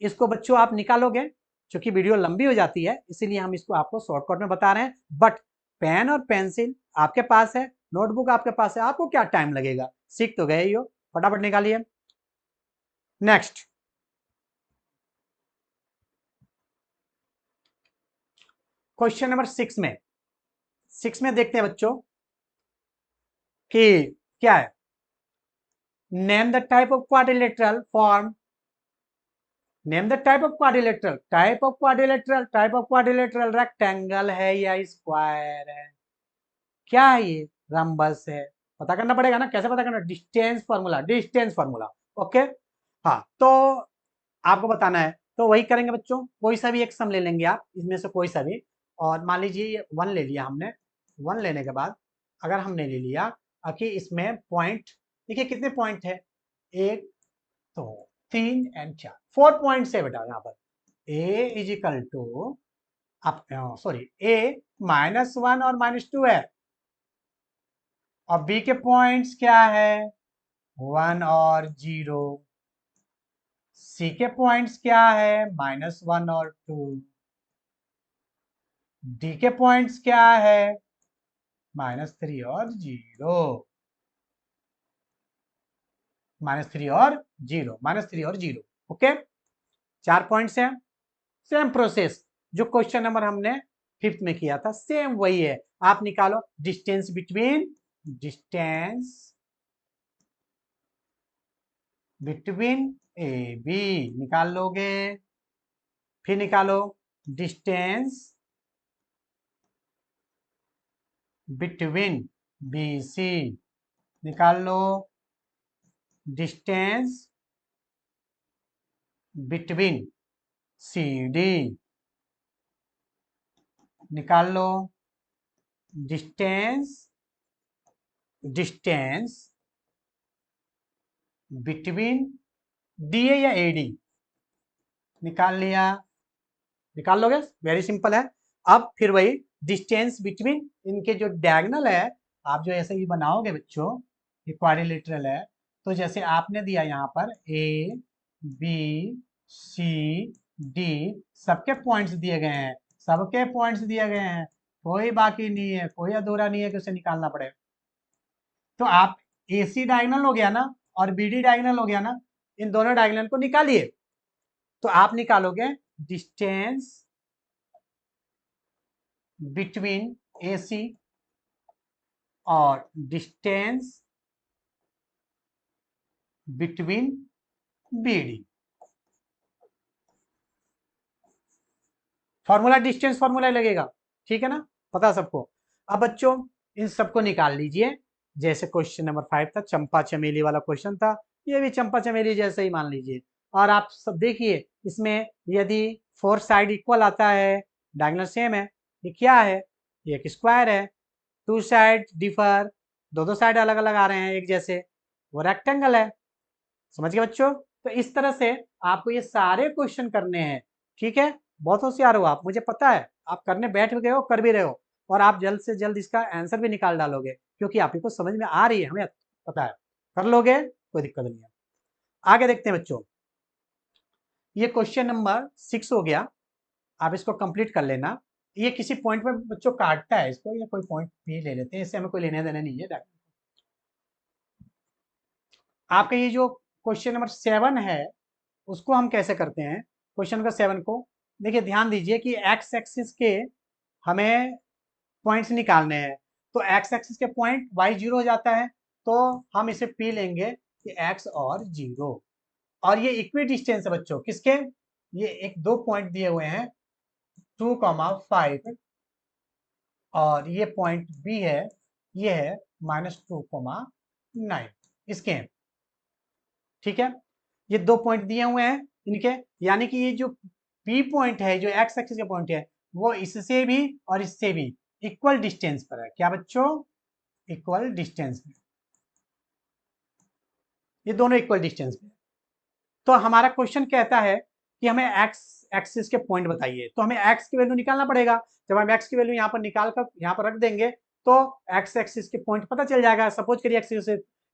Speaker 1: इसको बच्चों आप निकालोगे, क्योंकि वीडियो लंबी हो जाती है इसीलिए हम इसको आपको शॉर्टकट में बता रहे हैं। बट पेन और पेंसिल आपके पास है, नोटबुक आपके पास है, आपको क्या टाइम लगेगा, सीख तो गए ही हो, फटाफट निकालिए। नेक्स्ट क्वेश्चन नंबर 6 में देखते हैं बच्चों कि क्या है। Name the type of quadrilateral form, name the type of quadrilateral, type of quadrilateral rectangle है या स्क्वायर है, क्या है ये, रंबस है। पता करना पड़ेगा ना, कैसे पता करना, डिस्टेंस फार्मूला। ओके हाँ, तो आपको बताना है तो वही करेंगे बच्चों। कोई सा भी एक सम ले लेंगे आप इसमें से कोई सा भी, और मान लीजिए ये 1 ले लिया हमने। 1 लेने के बाद अगर हमने ले लिया कि इसमें पॉइंट, देखिए कितने पॉइंट है, 1 2 3 एंड 4, 4 पॉइंट्स है बेटा यहाँ पर। ए इज इक्वल टू आप सॉरी ए -1 और -2 है, और बी के पॉइंट्स क्या है, 1 और 0। सी के पॉइंट्स क्या है, -1 और 2। डी के पॉइंट्स क्या है, -3 और 0, -3 और 0। ओके 4 पॉइंट्स हैं। सेम प्रोसेस जो क्वेश्चन नंबर हमने 5th में किया था, सेम वही है। आप निकालो डिस्टेंस बिटवीन ए बी निकाल लोगे, फिर निकालो डिस्टेंस बिटवीन बी सी निकाल लो, डिस्टेंस बिटवीन सी डी निकाल लो, डिस्टेंस बिटवीन डी ए या ए डी निकाल लिया, निकाल लोगे, वेरी सिंपल है। अब फिर वही डिस्टेंस बिटवीन इनके जो डायगोनल है, आप जो ऐसे ही बनाओगे बच्चों, ये क्वाड्रिलेटरल है, तो जैसे आपने दिया यहाँ पर ए बी सी डी, सबके पॉइंट्स दिए गए हैं, सबके पॉइंट्स दिए गए हैं, कोई बाकी नहीं है, कोई अधूरा नहीं है कि उसे निकालना पड़े। तो आप ए सी डायगोनल हो गया ना और बी डी डायगोनल हो गया ना, इन दोनों डायगोनल को निकालिए। तो आप निकालोगे डिस्टेंस बिटवीन ए सी और distance between B D. Formula distance formula लगेगा, ठीक है ना, पता सबको। अब बच्चों इन सबको निकाल लीजिए। जैसे क्वेश्चन नंबर 5 था, चंपा चमेली वाला क्वेश्चन था, ये भी चंपा चमेली जैसे ही मान लीजिए। और आप सब देखिए इसमें यदि 4 साइड इक्वल आता है, डायगोनल सेम है, ये क्या है, ये एक स्क्वायर है। 2 साइड डिफर, दो साइड अलग अलग आ रहे हैं एक जैसे, वो रेक्टेंगल है। समझ गए बच्चों। तो इस तरह से आपको ये सारे क्वेश्चन करने हैं, ठीक है। बहुत होशियार हो आप, मुझे पता है आप करने बैठ गए हो, कर भी रहे हो, और आप जल्द से जल्द इसका आंसर भी निकाल डालोगे, क्योंकि आप ही को समझ में आ रही है, हमें पता है, कर लोगे, कोई दिक्कत नहीं है। आगे देखते हैं बच्चों, ये क्वेश्चन नंबर 6 हो गया, आप इसको कंप्लीट कर लेना। ये किसी पॉइंट में बच्चों काटता है इसको, या कोई पॉइंट भी ले लेते हैं, इससे हमें कोई लेने देने नहीं है। आपका ये जो क्वेश्चन नंबर 7 है उसको हम कैसे करते हैं, क्वेश्चन नंबर 7 को देखिए, ध्यान दीजिए कि एक्स एक्सिस के हमें पॉइंट्स निकालने हैं। तो एक्स एक्सिस के पॉइंट वाई जीरो हो जाता है, तो हम इसे पी लेंगे कि एक्स और जीरो। और ये इक्वी डिस्टेंस है बच्चों किसके, ये एक दो पॉइंट दिए हुए हैं 2,5 और ये पॉइंट बी है, ये है -2,9 इसके हैं। ठीक है, ये दो पॉइंट दिए हुए हैं इनके, यानी कि ये जो पी पॉइंट है, जो एक्स एक्सिस का पॉइंट है, वो इससे भी और इससे भी इक्वल डिस्टेंस पर है। क्या बच्चों, इक्वल डिस्टेंस में, ये दोनों इक्वल डिस्टेंस पे। तो हमारा क्वेश्चन कहता है कि हमें एक्स एक्सिस के पॉइंट बताइए, तो हमें एक्स की वैल्यू निकालना पड़ेगा। जब हम एक्स की वैल्यू यहाँ पर निकाल कर यहाँ पर रख देंगे तो एक्स एक्सिस के पॉइंट पता चल जाएगा। सपोज करिए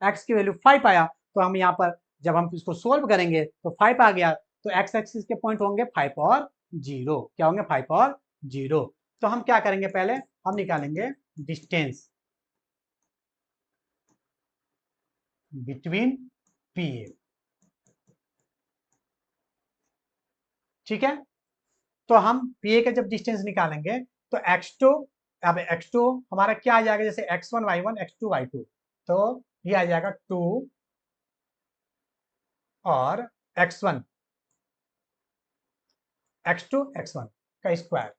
Speaker 1: एक्स की वैल्यू 5 आया, तो हम यहाँ पर जब हम इसको सोल्व करेंगे तो 5 आ गया, तो एक्स एक्सिस के पॉइंट होंगे 5 और 0। क्या होंगे, 5 और 0। तो हम क्या करेंगे, पहले हम निकालेंगे डिस्टेंस बिटवीन पी ए। ठीक है, तो हम पी ए का जब डिस्टेंस निकालेंगे तो x2, अब x2 हमारा क्या आ जाएगा, जैसे x1 y1 x2 y2, तो ये आ जाएगा 2 और x1 x2 x1 का square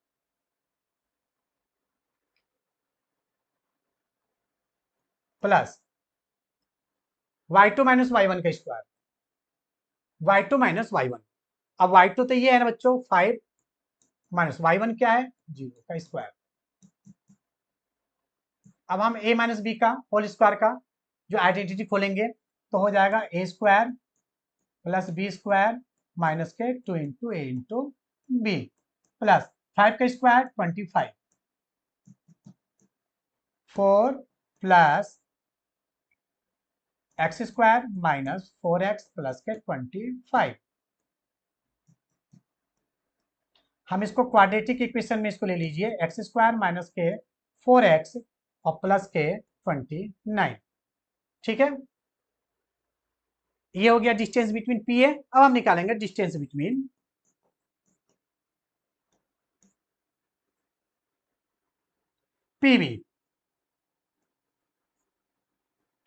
Speaker 1: plus y2 minus y1 का स्क्वायर, y2 माइनस y1। अब y2 तो ये है ना बच्चों 5 माइनस y1 क्या है 0 का स्क्वायर। अब हम a माइनस बी का होल स्क्वायर का जो आइडेंटिटी खोलेंगे तो हो जाएगा a square plus B square minus के 2 into A into B plus 5 का square 25, 4 plus X square minus 4x plus के 25। हम इसको क्वाड्रेटिक इक्वेशन में इसको ले लीजिए, एक्स स्क्वायर माइनस के 4x और प्लस के 29। ठीक है, ये हो गया डिस्टेंस बिटवीन पी ए। अब हम निकालेंगे डिस्टेंस बिटवीन पी बी।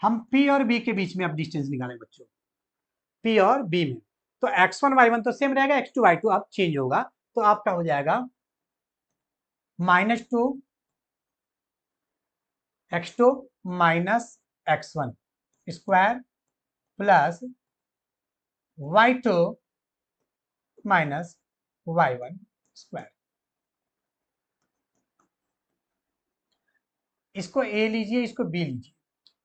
Speaker 1: हम पी और बी के बीच में अब डिस्टेंस निकालेंगे बच्चों, पी और बी में। तो x1 y1 तो सेम रहेगा, x2 y2 अब चेंज होगा, तो आपका हो जाएगा -2 x2 minus x1 square plus y2 minus y1 square. इसको a लीजिए, इसको b लीजिए,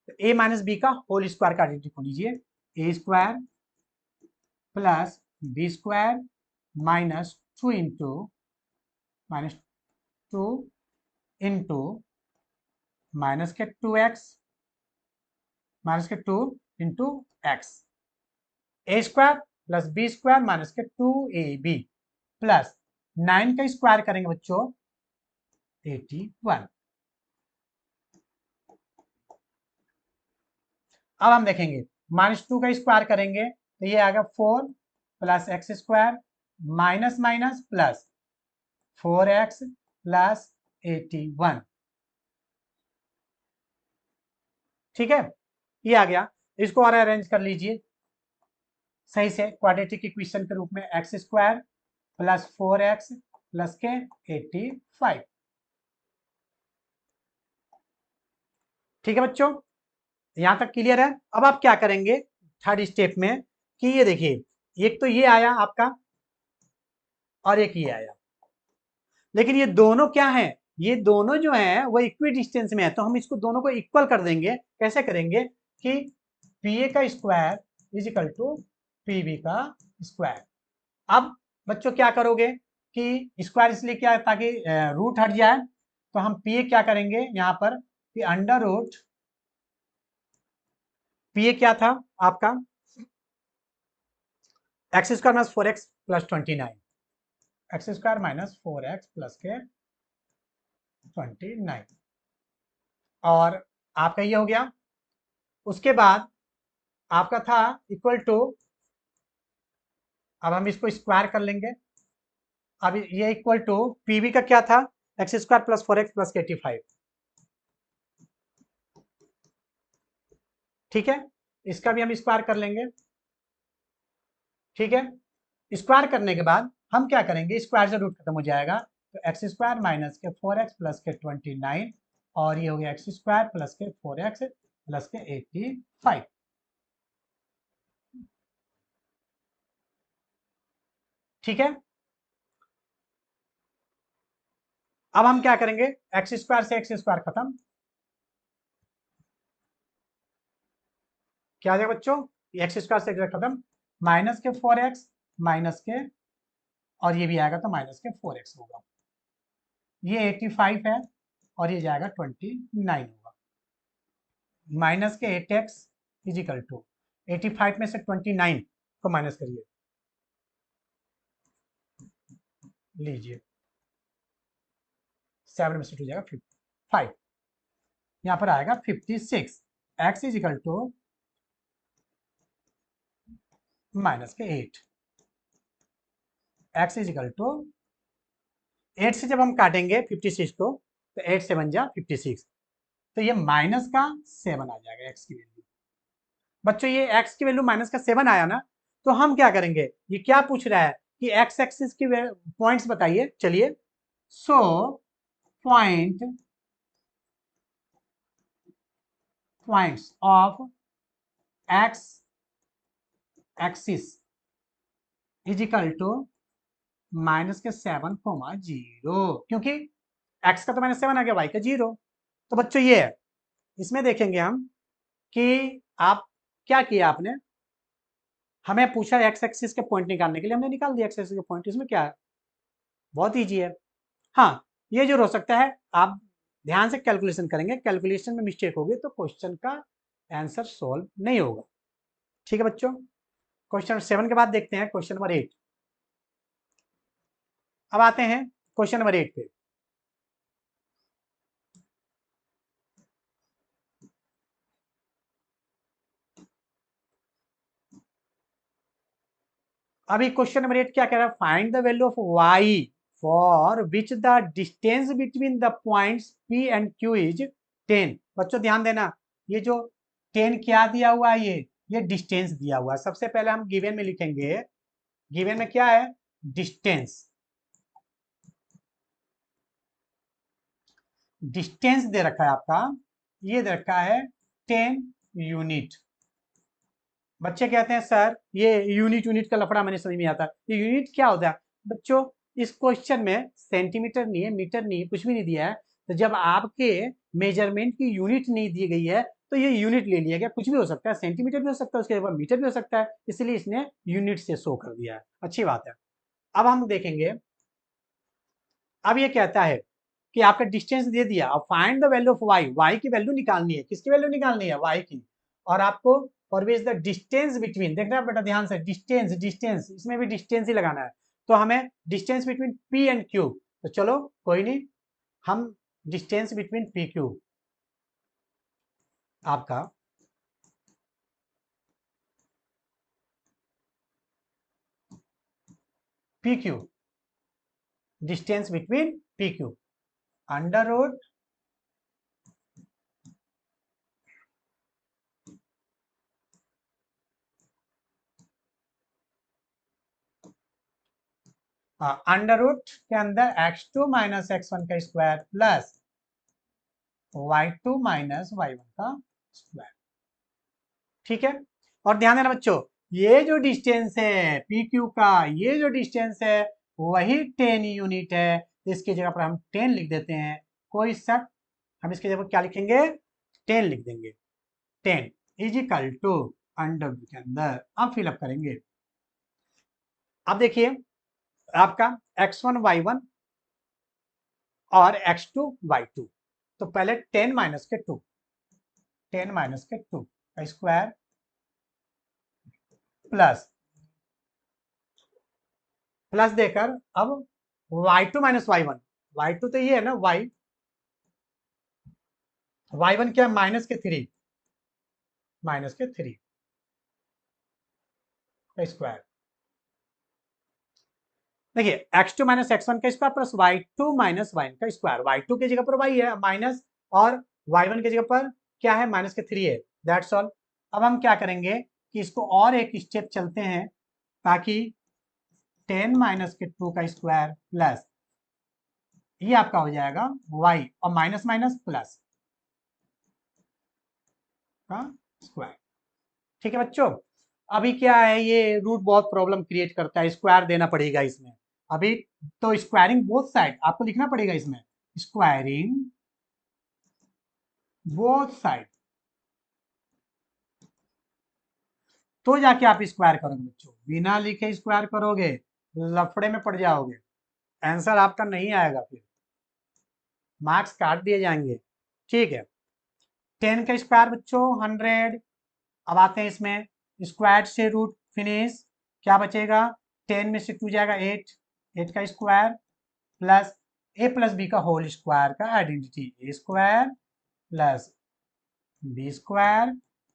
Speaker 1: तो a माइनस बी का होल स्क्वायर का आइडेंटिटी लीजिए, a square plus B square minus 2 into minus 2 into minus के 2x माइनस के 2 into X, A square plus B square minus के 2ab प्लस 9 का स्क्वायर करेंगे बच्चों 81। अब हम देखेंगे -2 का स्क्वायर करेंगे तो ये आएगा 4 plus X square minus minus plus 4x plus 81। ठीक है, ये आ गया। इसको और अरेंज कर लीजिए सही से क्वाड्रेटिक इक्वेशन के रूप में, x square plus 4x plus के 85। ठीक है बच्चों, यहां तक क्लियर है। अब आप क्या करेंगे थर्ड स्टेप में कि ये देखिए एक तो ये आया आपका और एक ये आया, लेकिन ये दोनों क्या है, ये दोनों जो है वो इक्वी डिस्टेंस में है, तो हम इसको दोनों को इक्वल कर देंगे। कैसे करेंगे कि पी ए का square is equal to P B का स्क्वायर। अब बच्चों क्या करोगे कि स्क्वायर इसलिए क्या है ताकि रूट हट जाए, तो हम पी ए क्या करेंगे यहाँ पर कि अंडर रूट पी ए क्या था आपका x square minus 4x plus 29, x square minus 4x plus के 29 और आपका ये हो गया। उसके बाद आपका था इक्वल टू, अब हम इसको स्क्वायर कर लेंगे। अब ये इक्वल टू पीवी का क्या था x square plus 4x plus 85 ठीक है, इसका भी हम स्क्वायर कर लेंगे। ठीक है, स्क्वायर करने के बाद हम क्या करेंगे, स्क्वायर से रूट खत्म हो जाएगा, तो एक्स स्क्वायर माइनस के 4x प्लस के 29 और ये हो गया एक्स स्क्वायर प्लस के 4x प्लस के 85। ठीक है, अब हम क्या करेंगे, एक्स स्क्वायर से एक्स स्क्वायर खत्म, क्या आ जाएगा बच्चों, एक्स स्क्वायर से एक्स खत्म, माइनस के 4x माइनस के, और ये भी आएगा तो माइनस के 4x होगा, ये 85 है और ये जाएगा 29 होगा, माइनस के 8x इजिकल टू 85 में से 29 को माइनस करिए, लीजिए 7 में से 2 जाएगा 5, यहाँ पर आएगा 56, x इजिकल टू माइनस के 8, x इजिकल टू 8 से जब हम काटेंगे 56 को तो 8 से बन जा 56, तो ये माइनस का 7 आ जाएगा x की वैल्यू। बच्चों ये x की वैल्यू माइनस का 7 आया ना, तो हम क्या करेंगे, ये क्या पूछ रहा है कि x एक्सिस की पॉइंट्स बताइए, चलिए so points of x axis is equal to minus के 7,0, क्योंकि x का तो माइनस 7 आ गया, y का 0, तो बच्चों ये है, इसमें देखेंगे हम कि आप क्या किया आपने, हमें पूछा एक्स एक्सिस के पॉइंट निकालने के लिए, हमने निकाल दिया एक्स एक्सिस के पॉइंट, इसमें क्या है, बहुत ईजी है। हाँ, ये जो हो सकता है आप ध्यान से कैलकुलेशन करेंगे, कैलकुलेशन में मिस्टेक होगी तो क्वेश्चन का आंसर सॉल्व नहीं होगा। ठीक है बच्चों, क्वेश्चन 7 के बाद देखते हैं क्वेश्चन नंबर 8। अब आते हैं क्वेश्चन नंबर 8 पे। अभी क्वेश्चन नंबर 8 क्या कह रहा है, find the value of y for which the distance between the points p and q is 10। बच्चों ध्यान देना, ये जो 10 क्या दिया हुआ है, ये डिस्टेंस दिया हुआ है। सबसे पहले हम गिवन में लिखेंगे, गिवन में क्या है, डिस्टेंस, डिस्टेंस दे रखा है आपका, ये दे रखा है 10 यूनिट। बच्चे कहते हैं सर ये यूनिट यूनिट का लफड़ा मैंने समझ में आता है, ये यूनिट क्या होता है बच्चों, इस क्वेश्चन में सेंटीमीटर नहीं है, मीटर नहीं है, कुछ भी नहीं दिया है, तो जब आपके मेजरमेंट की यूनिट नहीं दी गई है तो ये यूनिट ले लिया गया, कुछ भी हो सकता है, सेंटीमीटर भी हो सकता है, उसके बाद मीटर भी हो सकता है, इसलिए इसने यूनिट से शो कर दिया है, अच्छी बात है। अब हम देखेंगे, अब ये कहता है कि आपका डिस्टेंस दे दिया, अब find the value of Y, Y की वैल्यू निकालनी है, किसकी वैल्यू निकालनी है, वाई की, और आपको ऑलवेज द डिस्टेंस बिटवीन, देखना बेटा ध्यान से, डिस्टेंस डिस्टेंस, इसमें भी डिस्टेंस ही लगाना है, तो हमें distance between P and Q, तो चलो कोई नहीं, हम डिस्टेंस बिटवीन पी क्यू आपका P Q, distance between P Q under root under root के अंदर x2 माइनस x1 का square plus y2 minus y1 का स्क्वायर। ठीक है, और ध्यान देना बच्चों, ये जो डिस्टेंस है पी क्यू का, ये जो डिस्टेंस है वही 10 यूनिट है, इसकी जगह पर हम 10 लिख देते हैं, कोई शक, हम इसकी जगह क्या लिखेंगे, 10 लिख देंगे, 10 इजिकल टू अंडर के अंदर, अब फिलअप करेंगे। अब देखिए आपका x1 y1 और x2 y2, तो पहले 10 माइनस के 2, 10 माइनस के 2 का स्क्वायर प्लस प्लस देकर अब y2 माइनस y1, y2 तो ये है ना y, y1 क्या, माइनस के 3, माइनस के 3 का स्क्वायर, देखिए x2 माइनस x1 का square plus y2 minus y1 का स्क्वायर, y2 की जगह पर y है माइनस, और y1 की जगह पर क्या है, माइनस के 3 है, दैट्स ऑल। अब हम क्या करेंगे कि इसको और एक स्टेप चलते हैं, ताकि 10 माइनस के 2 का स्क्वायर प्लस ये आपका हो जाएगा y और माइनस माइनस प्लस का स्क्वायर। ठीक है बच्चों, अभी क्या है, ये रूट बहुत प्रॉब्लम क्रिएट करता है, स्क्वायर देना पड़ेगा इसमें अभी। तो स्क्वायरिंग बोथ साइड आपको लिखना पड़ेगा इसमें, स्क्वायरिंग बोथ साइड, तो जाके आप स्क्वायर करोगे बच्चों। बिना लिखे स्क्वायर करोगे लफड़े में पड़ जाओगे, आंसर आपका नहीं आएगा, फिर मार्क्स काट दिए जाएंगे। ठीक है, 10 का स्क्वायर बच्चों 100। अब आते हैं इसमें, स्क्वायर से रूट फिनिश, क्या बचेगा, 10 में से 2 जाएगा 8, 8 का square plus A plus B का होल स्क्वायर का identity, A square plus B square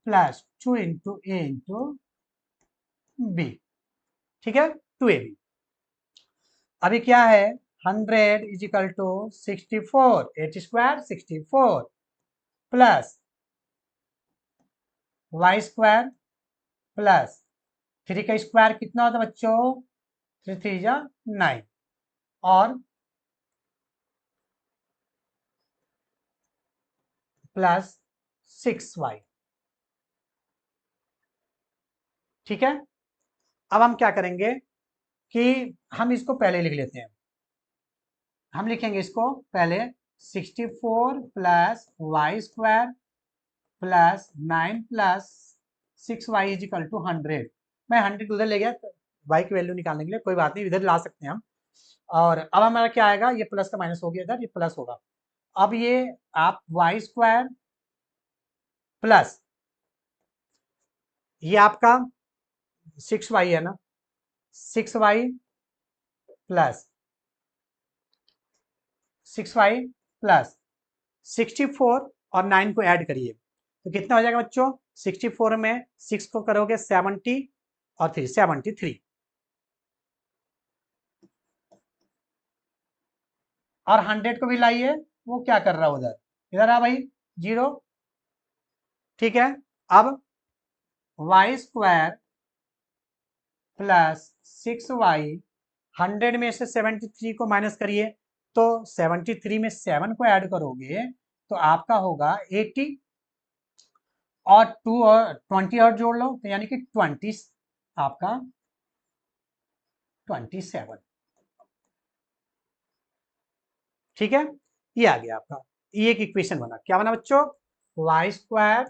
Speaker 1: plus 2 into A into B. ठीक है, 2ab। अभी क्या है, 100 is equal to 64, 8 square 64 plus Y square plus 3 का स्क्वायर कितना होता है बच्चों, 3 3 जा 9 और प्लस 6y। ठीक है, अब हम क्या करेंगे कि हम इसको पहले लिख लेते हैं। हम लिखेंगे इसको पहले 64 plus Y square plus 9 plus 6y is equal to 100। मैं 100 उधर ले गया y की वैल्यू निकालने के लिए, कोई बात नहीं, इधर ला सकते हैं हम। और अब हमारा क्या आएगा, ये प्लस का माइनस हो गया इधर, ये प्लस होगा। अब ये आप वाई स्क्वायर प्लस ये आपका 6y है ना, 6y प्लस 6y प्लस 64 और 9 को ऐड करिए तो कितना हो जाएगा बच्चों, 64 में 6 को करोगे 70 और 3 73, और 100 को भी लाइए, वो क्या कर रहा है उधर, इधर आ भाई 0। ठीक है, अब वाई स्क्वायर प्लस 6y, 100 में से 73 को माइनस करिए तो 73 में 7 को ऐड करोगे तो आपका होगा 80, और 2 और 20 और जोड़ लो तो यानी कि 20 आपका 27। ठीक है, ये आ गया आपका, ये एक इक्वेशन बना। क्या बना बच्चों, Y square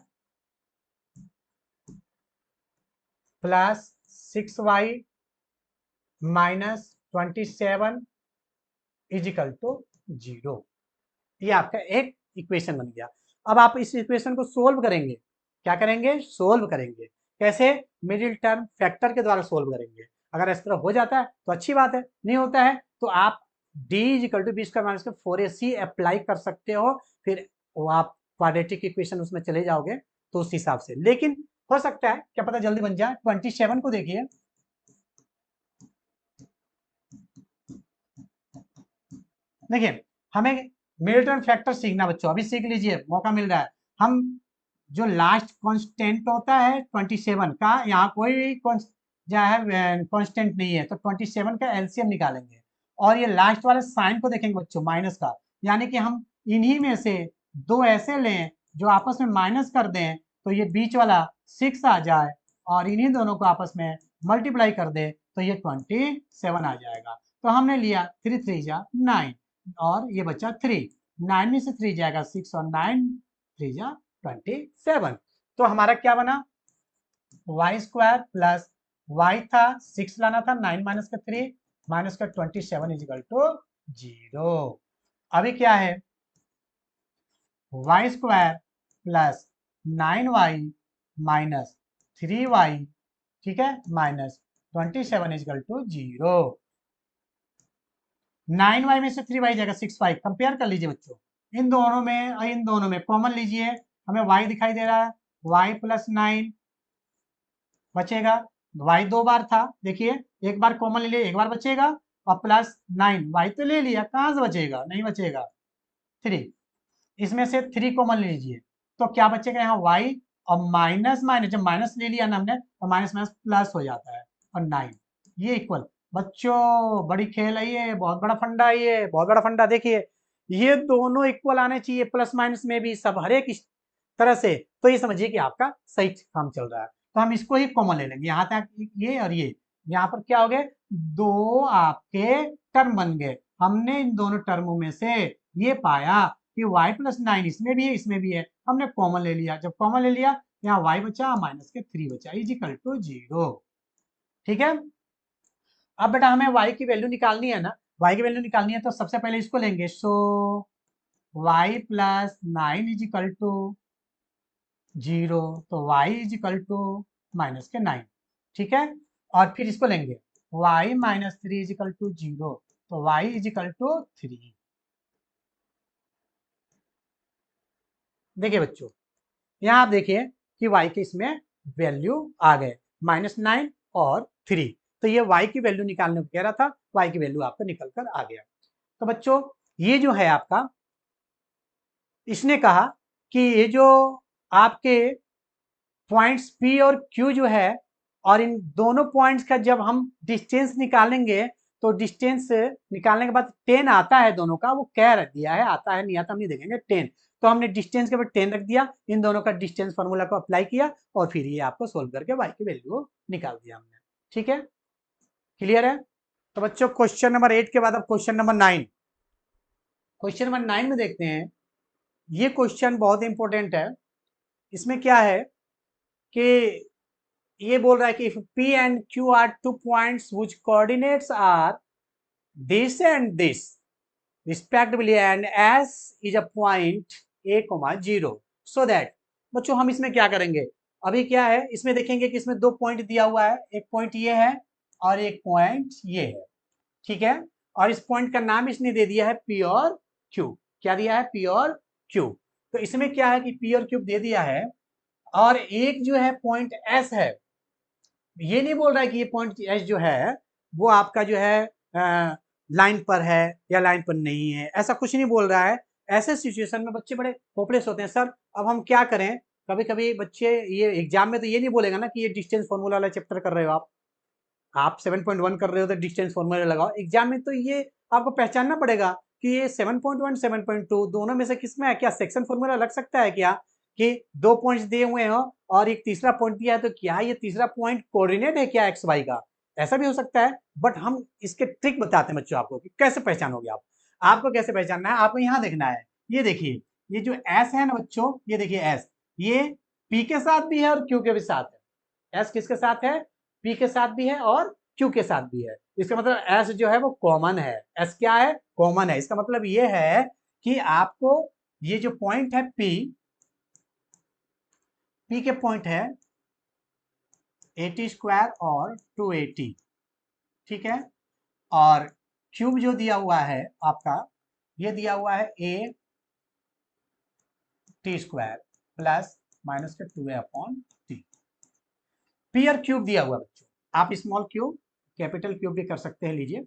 Speaker 1: plus 6y minus 27 is equal to 0। ये आपका एक इक्वेशन बन गया। अब आप इस इक्वेशन को सोल्व करेंगे, क्या करेंगे, सोल्व करेंगे। कैसे, मिडिल टर्म फैक्टर के द्वारा सोल्व करेंगे। अगर इस तरह हो जाता है तो अच्छी बात है, नहीं होता है तो आप d is equal to B square minus के 4ac अप्लाई कर सकते हो, फिर वो आप क्वाड्रेटिक इक्वेशन उसमें चले जाओगे तो उस हिसाब से। लेकिन हो सकता है क्या पता जल्दी बन जाए। 27 को देखिए, देखिए हमें मिडिल टर्म फैक्टर सीखना बच्चों, अभी सीख लीजिए, मौका मिल रहा है। हम जो लास्ट कांस्टेंट होता है 27 का, यहाँ कोई भी जो है कांस्टेंट नहीं है, तो 27 का एलसीएम निकालेंगे और ये लास्ट वाले साइन को देखेंगे बच्चों, माइनस का, यानी कि हम इन्हीं में से दो ऐसे लें जो आपस में माइनस कर दें तो ये बीच वाला 6 आ जाए, और इन्हीं दोनों को आपस में मल्टीप्लाई कर दे तो ये 27 आ जाएगा। तो हमने लिया 3 3 जा 9 और ये बचा 3, 9 में से 3 जाएगा 6 और 9 3 जा 27। तो हमारा क्या बना, वाई स्क्वायर प्लस वाई था 6 लाना था, 9 माइनस का 3 माइनस का 27 इजिकल टू 0। अभी क्या है, Y square plus 9y minus 3y, ठीक है, माइनस 27 इजिकल टू 0। 9y में से 3y जाएगा 6y, कंपेयर कर लीजिए बच्चों, इन दोनों में और इन दोनों में कॉमन लीजिए, हमें y दिखाई दे रहा है, y प्लस 9 बचेगा, y 2 बार था, देखिए एक बार कॉमन ले लिए, एक बार बचेगा, और प्लस 9 y तो ले लिया, कहां से बचेगा, नहीं बचेगा, 3, इसमें से 3 कॉमन लीजिए तो क्या बचेगा यहाँ y और माइनस माइनस, जब माइनस ले लिया ना हमने तो माइनस माइनस प्लस हो जाता है, और 9 ये इक्वल। बच्चों बड़ी खेल है ये, बहुत बड़ा फंडा है ये, बहुत बड़ा फंडा। देखिए ये दोनों इक्वल आने चाहिए, प्लस माइनस में भी सब हर एक तरह से, तो ये समझिए कि आपका सही काम चल रहा है। तो हम इसको ही कॉमन ले लेंगे, यहाँ तक ये और ये, यहाँ पर क्या हो गए, दो आपके टर्म बन गए। हमने इन दोनों टर्मों में से ये पाया कि y प्लस 9 इसमें भी है इसमें भी है, हमने कॉमन ले लिया। जब कॉमन ले लिया, यहाँ y बचा माइनस के 3 बचा, इज इक्वल टू 0। ठीक है, अब बेटा हमें y की वैल्यू निकालनी है ना, y की वैल्यू निकालनी है तो सबसे पहले इसको लेंगे। So y plus 9 is equal to 0, तो y is equal to minus के 9। ठीक है, और फिर इसको लेंगे y minus 3 is equal to 0, तो y इज इक्वल टू 3। देखिए बच्चों, यहाँ आप देखिए कि y के इसमें वैल्यू आ गए -9 और 3, तो ये y की वैल्यू निकालने को कह रहा था, y की वैल्यू आपका निकल कर आ गया। तो बच्चों ये जो है आपका, इसने कहा कि ये जो आपके पॉइंट्स P और Q जो है, और इन दोनों पॉइंट्स का जब हम डिस्टेंस निकालेंगे तो डिस्टेंस निकालने के बाद 10 आता है दोनों का, वो कह रख दिया है, आता है नहीं आता हम नहीं देखेंगे, 10। तो हमने डिस्टेंस के ऊपर 10 रख दिया, इन दोनों का डिस्टेंस फार्मूला को अप्लाई किया और फिर ये आपको सोल्व करके y की वैल्यू निकाल दिया हमने। ठीक है, क्लियर है। तो बच्चों क्वेश्चन नंबर 8 के बाद अब क्वेश्चन नंबर 9, क्वेश्चन नंबर 9 में देखते हैं। ये क्वेश्चन बहुत इंपॉर्टेंट है। इसमें क्या है कि ये बोल रहा है कि if P and Q are 2 points whose coordinates are this and this respectively and S is a point A, 0, so that, बच्चों हम इसमें क्या करेंगे, अभी क्या है इसमें देखेंगे कि इसमें दो पॉइंट दिया हुआ है, एक पॉइंट ये है और एक पॉइंट ये है। ठीक है, और इस पॉइंट का नाम इसने दे दिया है P और Q। क्या दिया है, P और Q। तो इसमें क्या है कि P और Q दे दिया है, और एक जो है पॉइंट S है। ये नहीं बोल रहा है कि ये पॉइंट एच जो है वो आपका जो है लाइन पर है या लाइन पर नहीं है, ऐसा कुछ नहीं बोल रहा है। ऐसे सिचुएशन में बच्चे बड़े होपलेस होते हैं, सर अब हम क्या करें। कभी कभी बच्चे ये एग्जाम में तो ये नहीं बोलेगा ना कि ये डिस्टेंस फॉर्मूला वाला चैप्टर कर रहे हो आप 7.1 कर रहे हो तो डिस्टेंस फॉर्मूला लगाओ। एग्जाम में तो ये आपको पहचानना पड़ेगा कि ये 7.1 7.2 दोनों में से किस में है, क्या सेक्शन फॉर्मूला लग सकता है क्या, कि दो पॉइंट्स दिए हुए हो और एक तीसरा पॉइंट दिया है, तो क्या ये तीसरा पॉइंट कोऑर्डिनेट है क्या एक्स वाई का, ऐसा भी हो सकता है। बट हम इसके ट्रिक बताते हैं बच्चों आपको कि कैसे पहचानोगे आप। आपको कैसे पहचानना है, आपको यहाँ देखना है। ये देखिए ये जो एस है ना बच्चों, ये देखिए एस, ये पी के साथ भी है और क्यू के भी साथ है। एस किसके साथ है, पी के साथ भी है और क्यू के साथ भी है। इसका मतलब एस जो है वो कॉमन है। एस क्या है, कॉमन है। इसका मतलब ये है कि आपको ये जो पॉइंट है पी के पॉइंट है 80 स्क्वायर और 280। ठीक है, और क्यूब जो दिया हुआ है आपका, ये दिया हुआ है ए टी स्क्वायर प्लस माइनस के 2a/t। पी और क्यूब दिया हुआ बच्चों, आप स्मॉल क्यूब कैपिटल क्यूब भी कर सकते हैं, लीजिए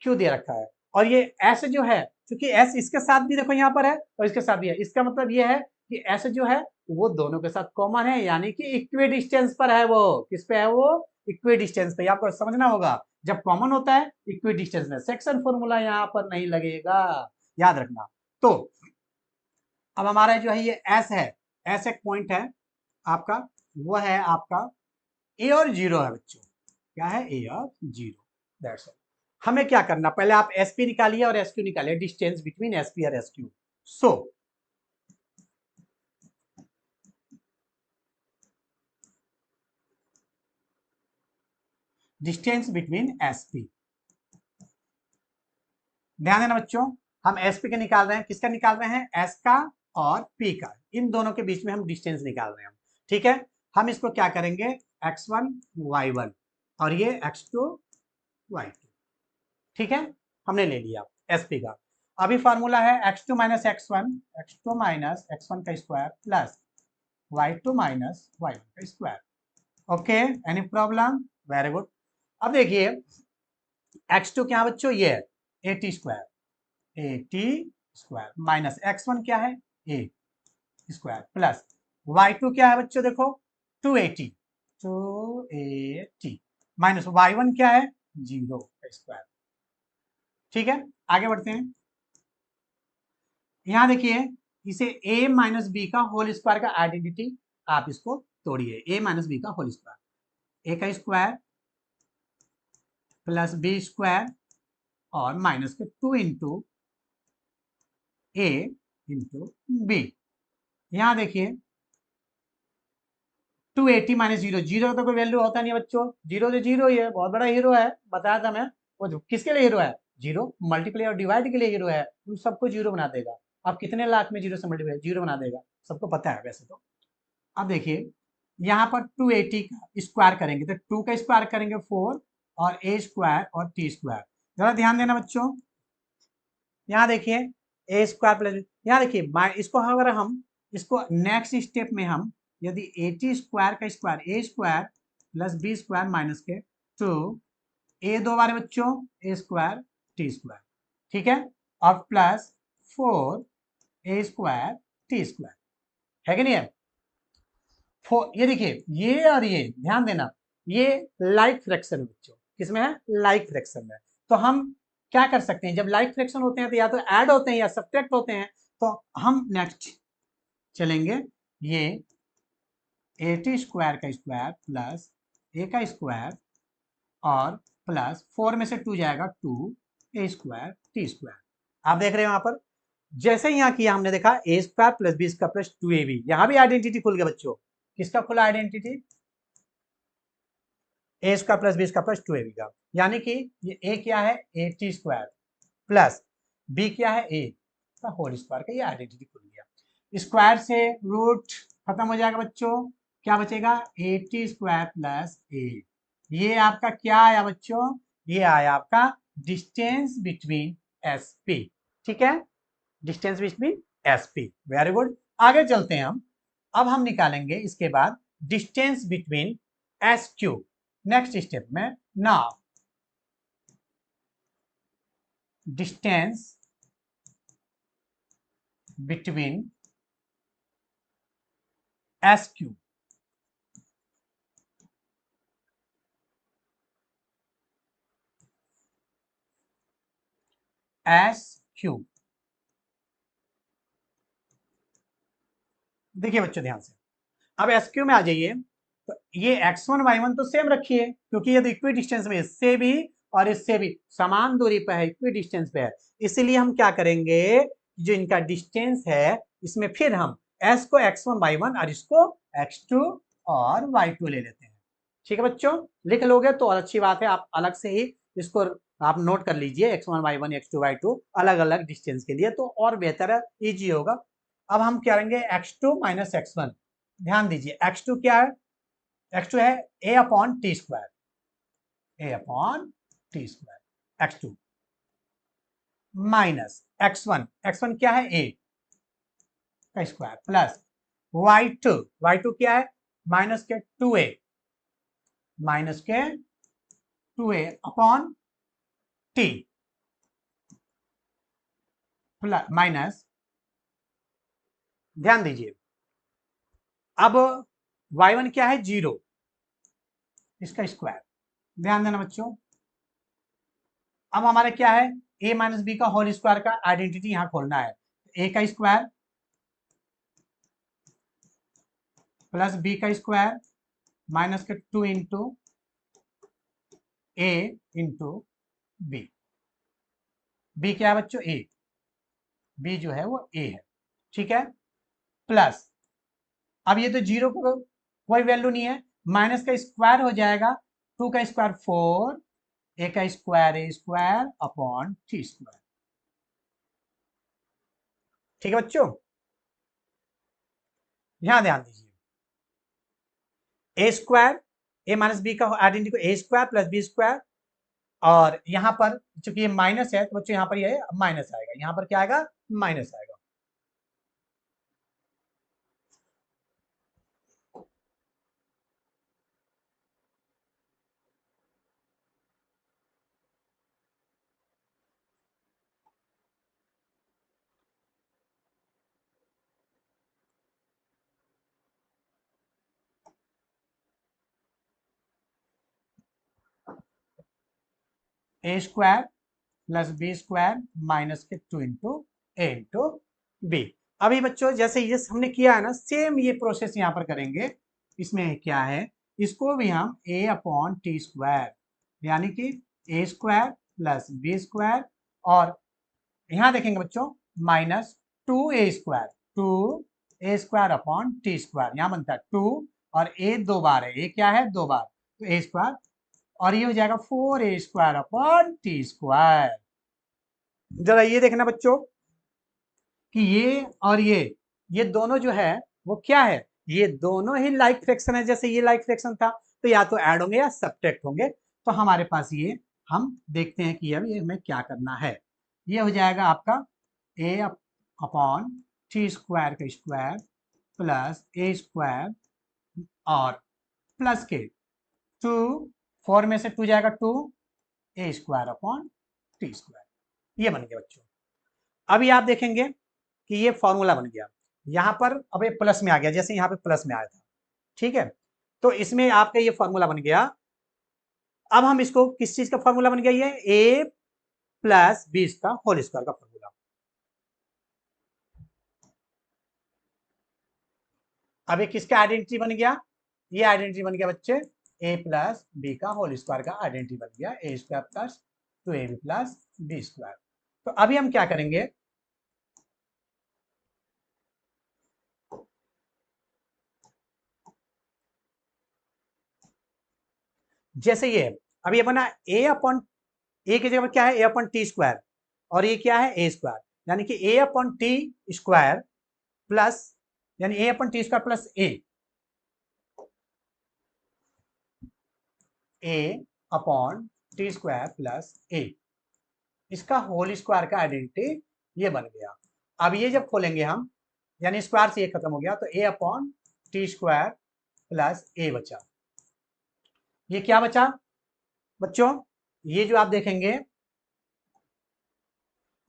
Speaker 1: क्यों दे रखा है। और ये एस जो है, क्योंकि एस इसके साथ भी देखो यहाँ पर है और इसके साथ भी है, इसका मतलब ये है कि एस जो है वो दोनों के साथ कॉमन है, यानी कि इक्वी डिस्टेंस पर है। वो किस पे है, वो इक्वी डिस्टेंस पे। आपको समझना होगा जब कॉमन होता है इक्वी डिस्टेंस में, सेक्शन फॉर्मूला यहाँ पर नहीं लगेगा, याद रखना। तो अब हमारा जो है ये एस है, एस एक पॉइंट है आपका, वो है आपका ए और जीरो है बच्चों। क्या है, ए और जीरो, दैट्स ऑल। हमें क्या करना, पहले आप एसपी निकालिए और एसक्यू निकालिए, डिस्टेंस बिटवीन एसपी और SQ. So distance between SP, ध्यान देना बच्चों, हम एसपी का निकाल रहे हैं, किसका निकाल रहे हैं, एस का और पी का, इन दोनों के बीच में हम डिस्टेंस निकाल रहे हैं। ठीक है, हम इसको क्या करेंगे, x1 y1 और ये x2 y2। ठीक है, हमने ले लिया एसपी का। अभी फार्मूला है x2 माइनस x1 का square plus y2 minus y1 का square. Okay, any problem, very good. अब देखिए x2 क्या बच्चों, ये है ए टी स्क्वायर माइनस x1 क्या है, ए स्क्वायर प्लस y2 क्या है बच्चों, देखो 280 माइनस y1 क्या है, 0 का स्क्वायर। ठीक है, आगे बढ़ते हैं। यहां देखिए, इसे a माइनस बी का होल स्क्वायर का आइडेंटिटी आप इसको तोड़िए, a माइनस बी का होल स्क्वायर, a का स्क्वायर प्लस बी स्क्वायर और माइनस के 2 इंटू ए इंटू बी। यहां देखिए 280 माइनस जीरो, जीरो का तो कोई वैल्यू होता नहीं है बच्चों, जीरो तो जीरो ही है, बहुत बड़ा हीरो है, बताया था मैं। वो किसके लिए हीरो है, जीरो मल्टीप्लाई और डिवाइड के लिए हीरो है, उन सबको जीरो बना देगा। अब कितने लाख में जीरो से मल्टीप्लाई जीरो बना देगा, सबको पता है वैसे तो। अब देखिए यहाँ पर 280 का स्क्वायर करेंगे तो 2 का स्क्वायर करेंगे 4 और ए स्क्वायर और टी स्क्वायर। जरा ध्यान देना बच्चों, यहाँ देखिए ए स्क्वायर प्लस, यहाँ देखिए इसको अगर हम इसको नेक्स्ट स्टेप में हम यदि 80 स्क्वायर का square A square plus B square minus के 2, ए दो बार बच्चों ए स्क्वायर टी स्क्वायर, ठीक है, और प्लस 4 ए स्क्वायर टी स्क्वायर, है कि नहीं है। ये देखिए ये और ये ध्यान देना, ये लाइक फ्रैक्शन है बच्चों, किसमें है, लाइक फ्रैक्शन में। तो हम क्या कर सकते हैं, जब लाइक फ्रैक्शन होते हैं तो या तो ऐड होते हैं या सब्ट्रैक्ट होते हैं। तो हम नेक्स्ट चलेंगे, ये 80 स्क्वायर का स्क्वायर प्लस ए का स्क्वायर और प्लस 4 में से 2 जाएगा 2 ए स्क्वायर टी स्क्वायर। आप देख रहे हो यहाँ पर, जैसे ही यहाँ किया हमने देखा A square plus B square plus 2ab, यहाँ भी आइडेंटिटी खुल गया बच्चों। किसका खुला identity, A square plus B square plus 2ab का, यानी कि ये ए क्या है 80 स्क्वायर प्लस बी क्या है ए का होल स्क्वायर का, ये आइडेंटिटी खुल गया। स्क्वायर से रूट खत्म हो जाएगा बच्चों, क्या बचेगा 80 स्क्वायर प्लस ए। ये आपका क्या आया बच्चों, ये आया आपका डिस्टेंस बिटवीन एस पी, ठीक है, distance between S P, very good. आगे चलते हैं हम, अब हम निकालेंगे इसके बाद distance between S Q next step में। Now distance between S Q, S Q, देखिए बच्चों ध्यान से, अब एस क्यू में आ जाइए। तो ये x1 y1 तो सेम रखिए, क्योंकि ये इक्वी डिस्टेंस में, इससे भी और इससे भी समान दूरी पर है, इक्वी डिस्टेंस पे है, इसीलिए हम क्या करेंगे, जो इनका डिस्टेंस है इसमें फिर हम s को x1 y1 और इसको x2 और y2 ले लेते हैं। ठीक है बच्चों, लिख लोगे तो और अच्छी बात है, आप अलग से ही इसको आप नोट कर लीजिए, x1 y1 x2 y2 अलग अलग डिस्टेंस के लिए, तो और बेहतर है, ईजी होगा। अब हम क्या करेंगे x2 माइनस x1, ध्यान दीजिए x2 क्या है, x2 है a upon T square, a upon T square x2 minus x1, x1 क्या है a का स्क्वायर प्लस y2, y2 क्या है माइनस के 2a, माइनस के 2a upon T plus minus, ध्यान दीजिए अब y1 क्या है 0, इसका स्क्वायर, ध्यान देना बच्चों। अब हमारे क्या है a माइनस बी का होल स्क्वायर का आइडेंटिटी यहां खोलना है, a का स्क्वायर प्लस बी का स्क्वायर माइनस के 2 into A into B, B क्या है बच्चों ए, बी जो है वो ए है, ठीक है, प्लस अब ये तो जीरो को कोई वैल्यू नहीं है, माइनस का स्क्वायर हो जाएगा, 2 का स्क्वायर 4, ए का square A square upon T square, ठीक है बच्चों, यहां ध्यान दीजिए ए स्क्वायर, ए माइनस बी का आइडेंटिटी को ए स्क्वायर प्लस बी स्क्वायर, और यहां पर चूंकि ये माइनस है तो बच्चों यहां पर ये माइनस आएगा, यहां पर क्या आएगा माइनस आएगा। A square plus B square minus के 2 इंटू ए इंटू बी। अभी बच्चों जैसे ये हमने किया है ना, सेम ये प्रोसेस यहाँ पर करेंगे। इसमें क्या है, इसको भी हम ए अपॉन टी स्क्वायर यानी कि ए स्क्वायर प्लस बी स्क्वायर, और यहाँ देखेंगे बच्चों minus 2a square, 2a square upon T square. यहाँ बनता है 2 और a 2 बार है, ये क्या है 2 बार, तो a स्क्वायर, और ये हो जाएगा 4a square upon T square. जरा ये देखना बच्चों कि ये और ये दोनों जो है वो क्या है, ये दोनों ही लाइक फ्रैक्शन है। जैसे ये लाइक फ्रैक्शन था तो या तो ऐड होंगे या सब्ट्रैक्ट होंगे। तो हमारे पास ये हम देखते हैं कि अब ये हमें क्या करना है। ये हो जाएगा आपका ए अपॉन टी स्क्वायर का स्क्वायर प्लस ए स्क्वायर और प्लस के 2, 4 में से 2 जाएगा 2, ए स्क्वायर अपॉन टी स्क्वायर। ये बन गया बच्चों। अभी आप देखेंगे कि ये फॉर्मूला बन गया। यहाँ पर अब ये प्लस में आ गया, जैसे यहाँ पे प्लस में आया था, ठीक है। तो इसमें आपका ये फॉर्मूला बन गया। अब हम इसको किस चीज का फॉर्मूला बन गया, ये ए प्लस बी का होल स्क्वायर का फॉर्मूला। अब ये किसका आइडेंटिटी बन गया, ये आइडेंटिटी बन गया बच्चे ए प्लस बी का होल स्क्वायर का आइडेंटिटी बन गया, A square plus 2ab plus B square. तो अभी हम क्या करेंगे, जैसे ये अभी ये बना ए अपॉन, ए की जगह पर क्या है ए अपॉन टी स्क्वायर, और ये क्या है ए स्क्वायर, यानी कि ए अपॉन टी स्क्वायर प्लस, यानी ए अपॉन टी स्क्वायर प्लस ए अपॉन टी स्क्वायर प्लस ए, इसका होल स्क्वायर का आइडेंटिटी ये बन गया। अब ये जब खोलेंगे हम, यानी स्क्वायर से ये खत्म हो गया, तो ए अपॉन टी स्क्वायर प्लस ए बचा। ये क्या बचा बच्चों, ये जो आप देखेंगे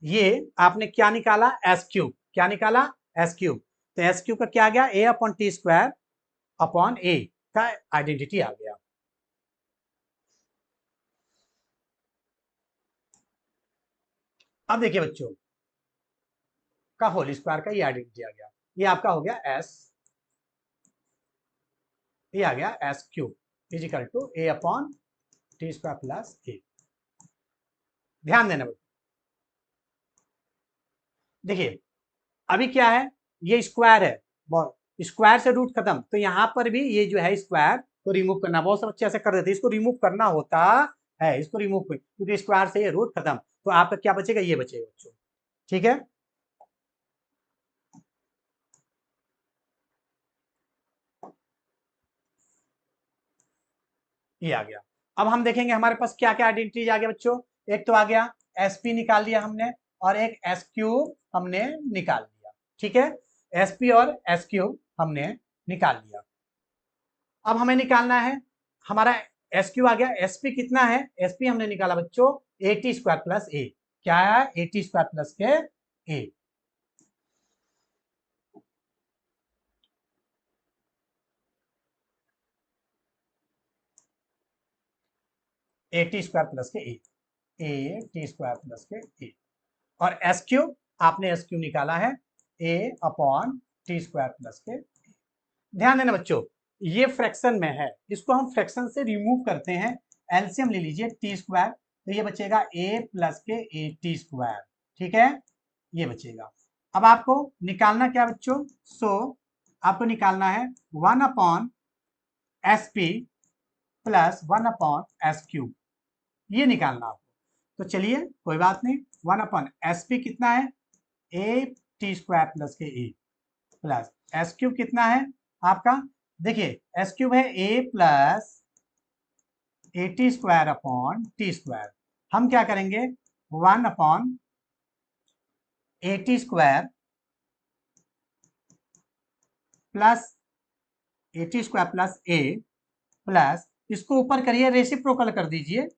Speaker 1: ये आपने क्या निकाला एस क्यूब, क्या निकाला एस क्यूब। तो एस क्यूब का क्या आ गया ए अपॉन टी स्क्वायर अपॉन ए का आइडेंटिटी आ गया। अब देखिए बच्चों का होल स्क्वायर का ये आइडेंटिटी आ गया, ये आपका हो गया एस, ये आ गया S cube is equal to A upon T square plus A. ध्यान देना बच्चों, देखिए अभी क्या है, ये स्क्वायर है, स्क्वायर से रूट खत्म, तो यहाँ पर भी ये जो है स्क्वायर को रिमूव करना, बहुत से बच्चे ऐसे कर देते हैं, इसको रिमूव करना होता है, इसको रिमूव क्योंकि स्क्वायर से ये रूट खत्म, तो आपका क्या बचेगा, ये बचेगा बच्चों, ठीक है। ये आ गया। अब हम देखेंगे हमारे पास क्या क्या आइडेंटिटीज आ गया बच्चों। एक तो आ गया एसपी निकाल लिया हमने, और एक एस क्यूब हमने निकाल लिया, ठीक है। एसपी और एस क्यूब हमने निकाल लिया। अब हमें निकालना है हमारा एस क्यू आ गया, एसपी कितना है, एसपी हमने निकाला बच्चों ए टी स्क्वायर प्लस ए, क्या है ए टी स्क्वायर प्लस के ए टी स्क्वायर प्लस के ए टी स्क्वायर प्लस के ए, और एस क्यू आपने एस क्यू निकाला है ए अपॉन टी स्क्वायर प्लस के। ध्यान देना बच्चों ये फ्रैक्शन में है, इसको हम फ्रैक्शन से रिमूव करते हैं, एलसीएम ले लीजिए टी स्क्वायर, तो ये बचेगा ए प्लस के ए टी स्क्वायर, ठीक है, ये बचेगा। अब आपको निकालना क्या बच्चों, आपको निकालना है 1 upon S P plus 1 upon S Q, ये निकालना आपको। तो चलिए कोई बात नहीं, 1 अपॉन एस पी कितना है ए टी स्क्वायर प्लस के ए, प्लस एस क्यूब कितना है आपका, देखिए एस क्यूब है A plus A T square upon T square. हम क्या करेंगे 1 upon A T square plus A T square plus A, plus इसको ऊपर करिए रेसिप्रोकल कर दीजिए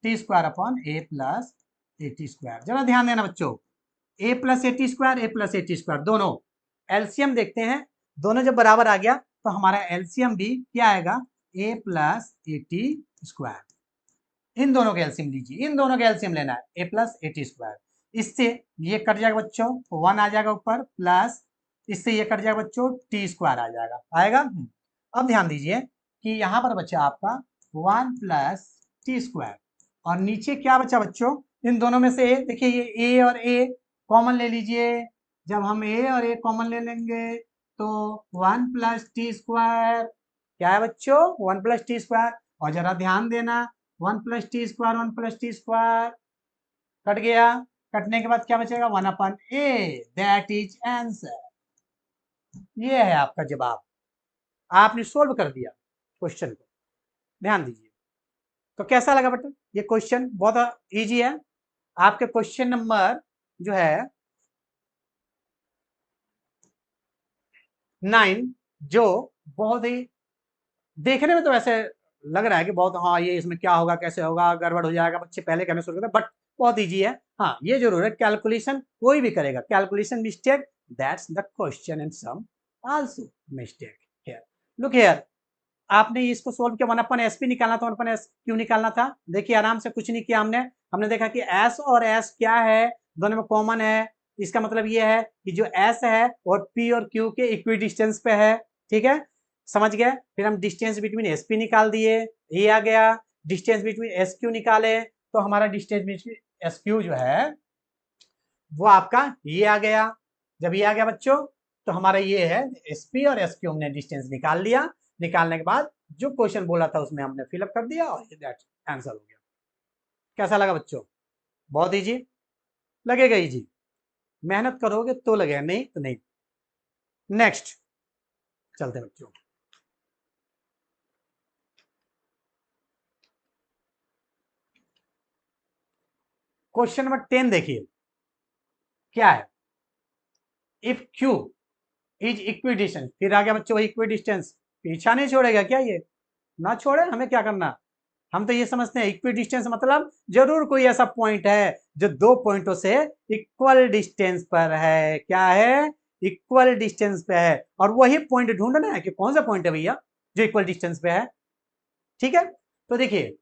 Speaker 1: T square upon A plus A T square. जरा ध्यान देना बच्चों A plus A T square, A plus A T square दोनों एलसीएम देखते हैं, दोनों जब बराबर आ गया तो हमारा एलसीएम भी क्या आएगा ए प्लस ए टी स्क्वायर। इन दोनों का एलसीएम लीजिए, इन दोनों का एलसीएम लेना है, a plus A T square. इससे ये कट जाएगा बच्चों, 1 आ जाएगा ऊपर, प्लस इससे ये कट जाएगा बच्चों, टी स्क्वायर आ जाएगा, आएगा। अब ध्यान दीजिए कि यहाँ पर बच्चा आपका 1 प्लस टी स्क्वायर, और नीचे क्या बचा बच्चों, इन दोनों में से देखिए ये ए और ए कॉमन ले लीजिए। जब हम ए और ए कॉमन ले लेंगे तो 1 प्लस टी स्क्वायर क्या है बच्चों, 1 प्लस टी स्क्वायर। और जरा ध्यान देना, 1 plus T square, 1 plus T square cut गया, कटने के बाद क्या बचेगा, 1 अपन ए, दैट इज आंसर। ये है आपका जवाब, आपने सोल्व कर दिया क्वेश्चन को। ध्यान दीजिए, तो कैसा लगा बेटा, ये क्वेश्चन बहुत इजी है। आपके क्वेश्चन नंबर जो है 9, जो बहुत ही देखने में तो ऐसे लग रहा है कि बहुत, हाँ ये इसमें क्या होगा, कैसे होगा, गड़बड़ हो जाएगा, बच्चे पहले कहने शुरू करते, बट बहुत इजी है। हाँ ये जरूर है, कैलकुलेशन कोई भी करेगा, calculation mistake, that's the question and some also mistake here. Look here, आपने इसको सोल्व किया, 1 अपन एस पी निकालना था, 1 अपन एस क्यों निकालना था, देखिए आराम से, कुछ नहीं किया हमने। हमने देखा कि एस और एस क्या है, दोनों में कॉमन है। इसका मतलब ये है कि जो एस है और पी और क्यू के इक्वी डिस्टेंस पे है, ठीक है, समझ गए। फिर हम डिस्टेंस बिटवीन एस पी निकाल दिए, ये आ गया। डिस्टेंस बिटवीन एस क्यू निकाले तो हमारा डिस्टेंस बिटवीन एस क्यू जो है वो आपका ये आ गया। जब ये आ गया बच्चों तो हमारा ये है एस पी और एस क्यू, हमने डिस्टेंस निकाल लिया। निकालने के बाद जो क्वेश्चन बोला था उसमें हमने फिलअप कर दिया और दैट आंसर हो गया। कैसा लगा बच्चों, बहुत इजी लगेगा, इजी, मेहनत करोगे तो लगेगा, नहीं तो नहीं। नेक्स्ट चलते बच्चों, क्वेश्चन नंबर 10 देखिए क्या है, if Q is equi distance, फिर आ गया बच्चों इक्वी डिस्टेंस, पीछा नहीं छोड़ेगा क्या ये, ना छोड़े, हमें क्या करना, हम तो ये समझते हैं इक्वी डिस्टेंस मतलब जरूर कोई ऐसा पॉइंट है जो दो पॉइंटों से इक्वल डिस्टेंस पर है, क्या है, इक्वल डिस्टेंस पे है, और वही पॉइंट ढूंढना है कि कौन सा पॉइंट है भैया जो इक्वल डिस्टेंस पे है। ठीक है, तो देखिए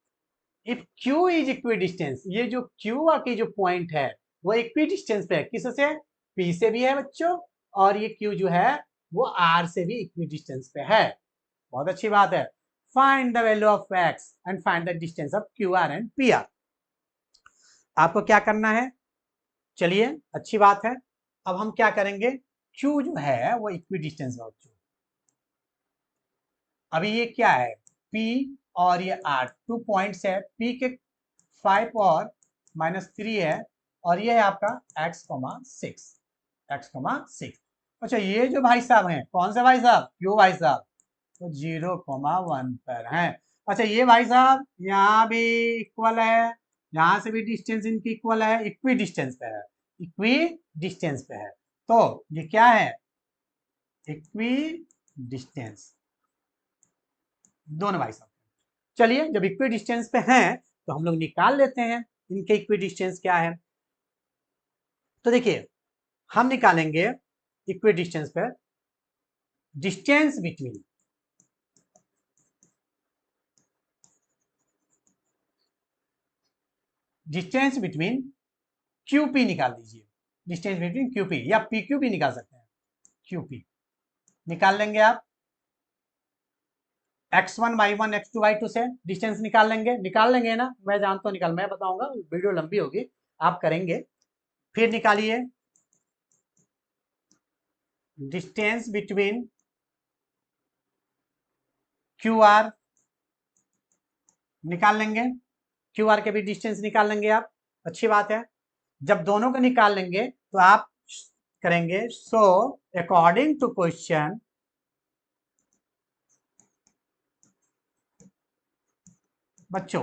Speaker 1: if Q is equi distance, ये जो क्यू की जो पॉइंट है वो इक्वी डिस्टेंस पे है, किससे, पी से भी है बच्चों, और ये क्यू जो है वो आर से भी इक्वी डिस्टेंस पे है। बहुत अच्छी बात है। Find the value of x and find the distance of Q R and P R. आपको क्या करना है, चलिए अच्छी बात है। अब हम क्या करेंगे, क्यू जो है वो इक्वी डिस्टेंस है बच्चों। अभी ये क्या है, P और ये R 2 पॉइंट्स है, P के 5 और -3 है, और ये है आपका x, 6, x, 6। अच्छा ये जो भाई साहब हैं, कौन से भाई साहब, क्यों भाई साहब, तो 0, 1 पर हैं। अच्छा ये भाई साहब यहाँ भी इक्वल है, यहाँ से भी डिस्टेंस इनकी इक्वल है, इक्वी डिस्टेंस पे है, इक्वी डिस्टेंस पे है, तो ये क्या है, इक्वी डिस्टेंस, दोनों भाई साहब। चलिए जब इक्वी डिस्टेंस पे हैं तो हम लोग निकाल लेते हैं इनके इक्वी डिस्टेंस क्या है। तो देखिए हम निकालेंगे इक्वी डिस्टेंस पे distance between, distance between Q P निकाल दीजिए, डिस्टेंस बिटवीन क्यूपी, या पीक्यू भी निकाल सकते हैं, क्यूपी निकाल लेंगे आप। x1 y1 x2 y2 से डिस्टेंस निकाल लेंगे ना, मैं जानता हूँ निकाल, मैं बताऊंगा, वीडियो लंबी होगी, आप करेंगे। फिर निकालिए डिस्टेंस बिटवीन क्यू आर, निकाल लेंगे, क्यू आर के भी डिस्टेंस निकाल लेंगे आप, अच्छी बात है। जब दोनों को निकाल लेंगे तो आप करेंगे सो अकॉर्डिंग टू क्वेश्चन, बच्चों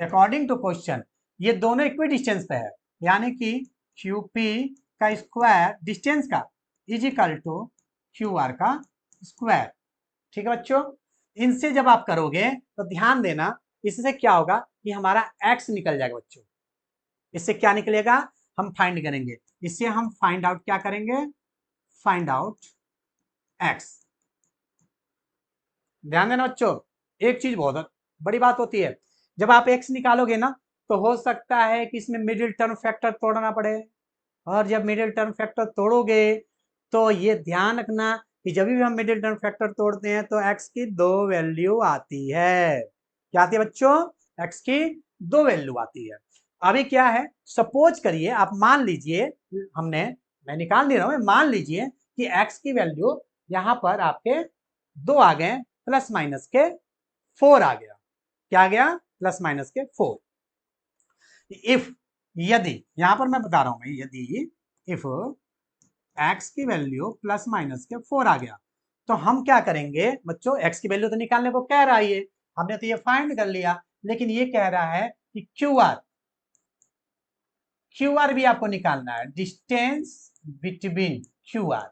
Speaker 1: अकॉर्डिंग टू क्वेश्चन ये दोनों इक्वी डिस्टेंस पे है, यानी कि QP का स्क्वायर डिस्टेंस का इज इक्वल टू QR का स्क्वायर। ठीक है बच्चों, इनसे जब आप करोगे तो ध्यान देना, इससे क्या होगा कि हमारा x निकल जाएगा बच्चों, इससे क्या निकलेगा, हम फाइंड करेंगे, इससे हम फाइंड आउट क्या करेंगे, फाइंड आउट x। ध्यान देना बच्चों, एक चीज बहुत बड़ी बात होती है, जब आप x निकालोगे ना तो हो सकता है कि इसमें मिडिल टर्म फैक्टर तोड़ना पड़े, और जब मिडिल टर्म फैक्टर तोड़ोगे तो ये ध्यान रखना कि जब भी हम मिडिल टर्म फैक्टर तोड़ते हैं तो x की 2 वैल्यू आती है। क्या आती है बच्चों? x की 2 वैल्यू आती है। अभी क्या है, सपोज करिए, आप मान लीजिए, मैं निकाल नहीं रहा हूं, मान लीजिए कि x की वैल्यू यहां पर आपके 2 आ गए, प्लस माइनस के 4 आ गया। क्या आ गया? प्लस माइनस के 4। इफ, यदि, यहां पर मैं बता रहा हूं मैं, यदि इफ x की वैल्यू प्लस माइनस के 4 आ गया तो हम क्या करेंगे बच्चों, x की वैल्यू तो निकालने को कह रहा है, ये हमने तो ये फाइंड कर लिया, लेकिन ये कह रहा है कि QR भी आपको निकालना है, डिस्टेंस बिटवीन QR,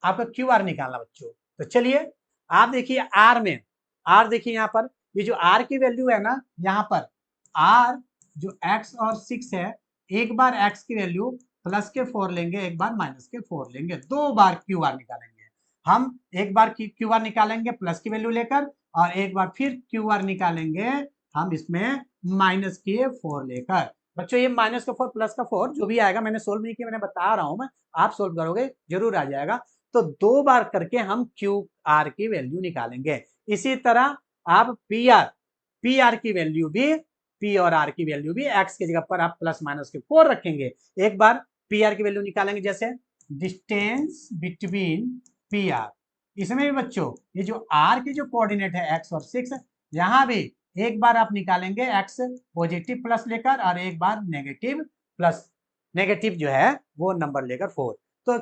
Speaker 1: आपको QR निकालना बच्चों। तो चलिए आप देखिए R में, R देखिए यहाँ पर, ये जो R की वैल्यू है ना, यहाँ पर R जो x और 6 है, एक बार x की वैल्यू प्लस के 4 लेंगे, एक बार माइनस के 4 लेंगे, 2 बार QR निकालेंगे हम। एक बार QR निकालेंगे प्लस की वैल्यू लेकर, और एक बार फिर QR निकालेंगे हम इसमें माइनस के 4 लेकर। बच्चों ये माइनस का 4 प्लस का 4 जो भी आएगा, मैंने सोल्व नहीं किया, मैंने बता रहा हूं मैं, आप सोल्व करोगे जरूर आ जाएगा। तो 2 बार करके हम QR की वैल्यू निकालेंगे। इसी तरह आप PR की वैल्यू भी, P और R की वैल्यू भी x की जगह पर आप प्लस माइनस के 4 रखेंगे। एक बार PR की वैल्यू निकालेंगे, जैसे डिस्टेंस बिटवीन PR, इसमें भी बच्चों ये जो R की जो कोऑर्डिनेट है x और 6, यहां भी एक बार आप निकालेंगे x पॉजिटिव प्लस लेकर, और एक बार नेगेटिव प्लस, नेगेटिव जो है वो नंबर लेकर 4। तो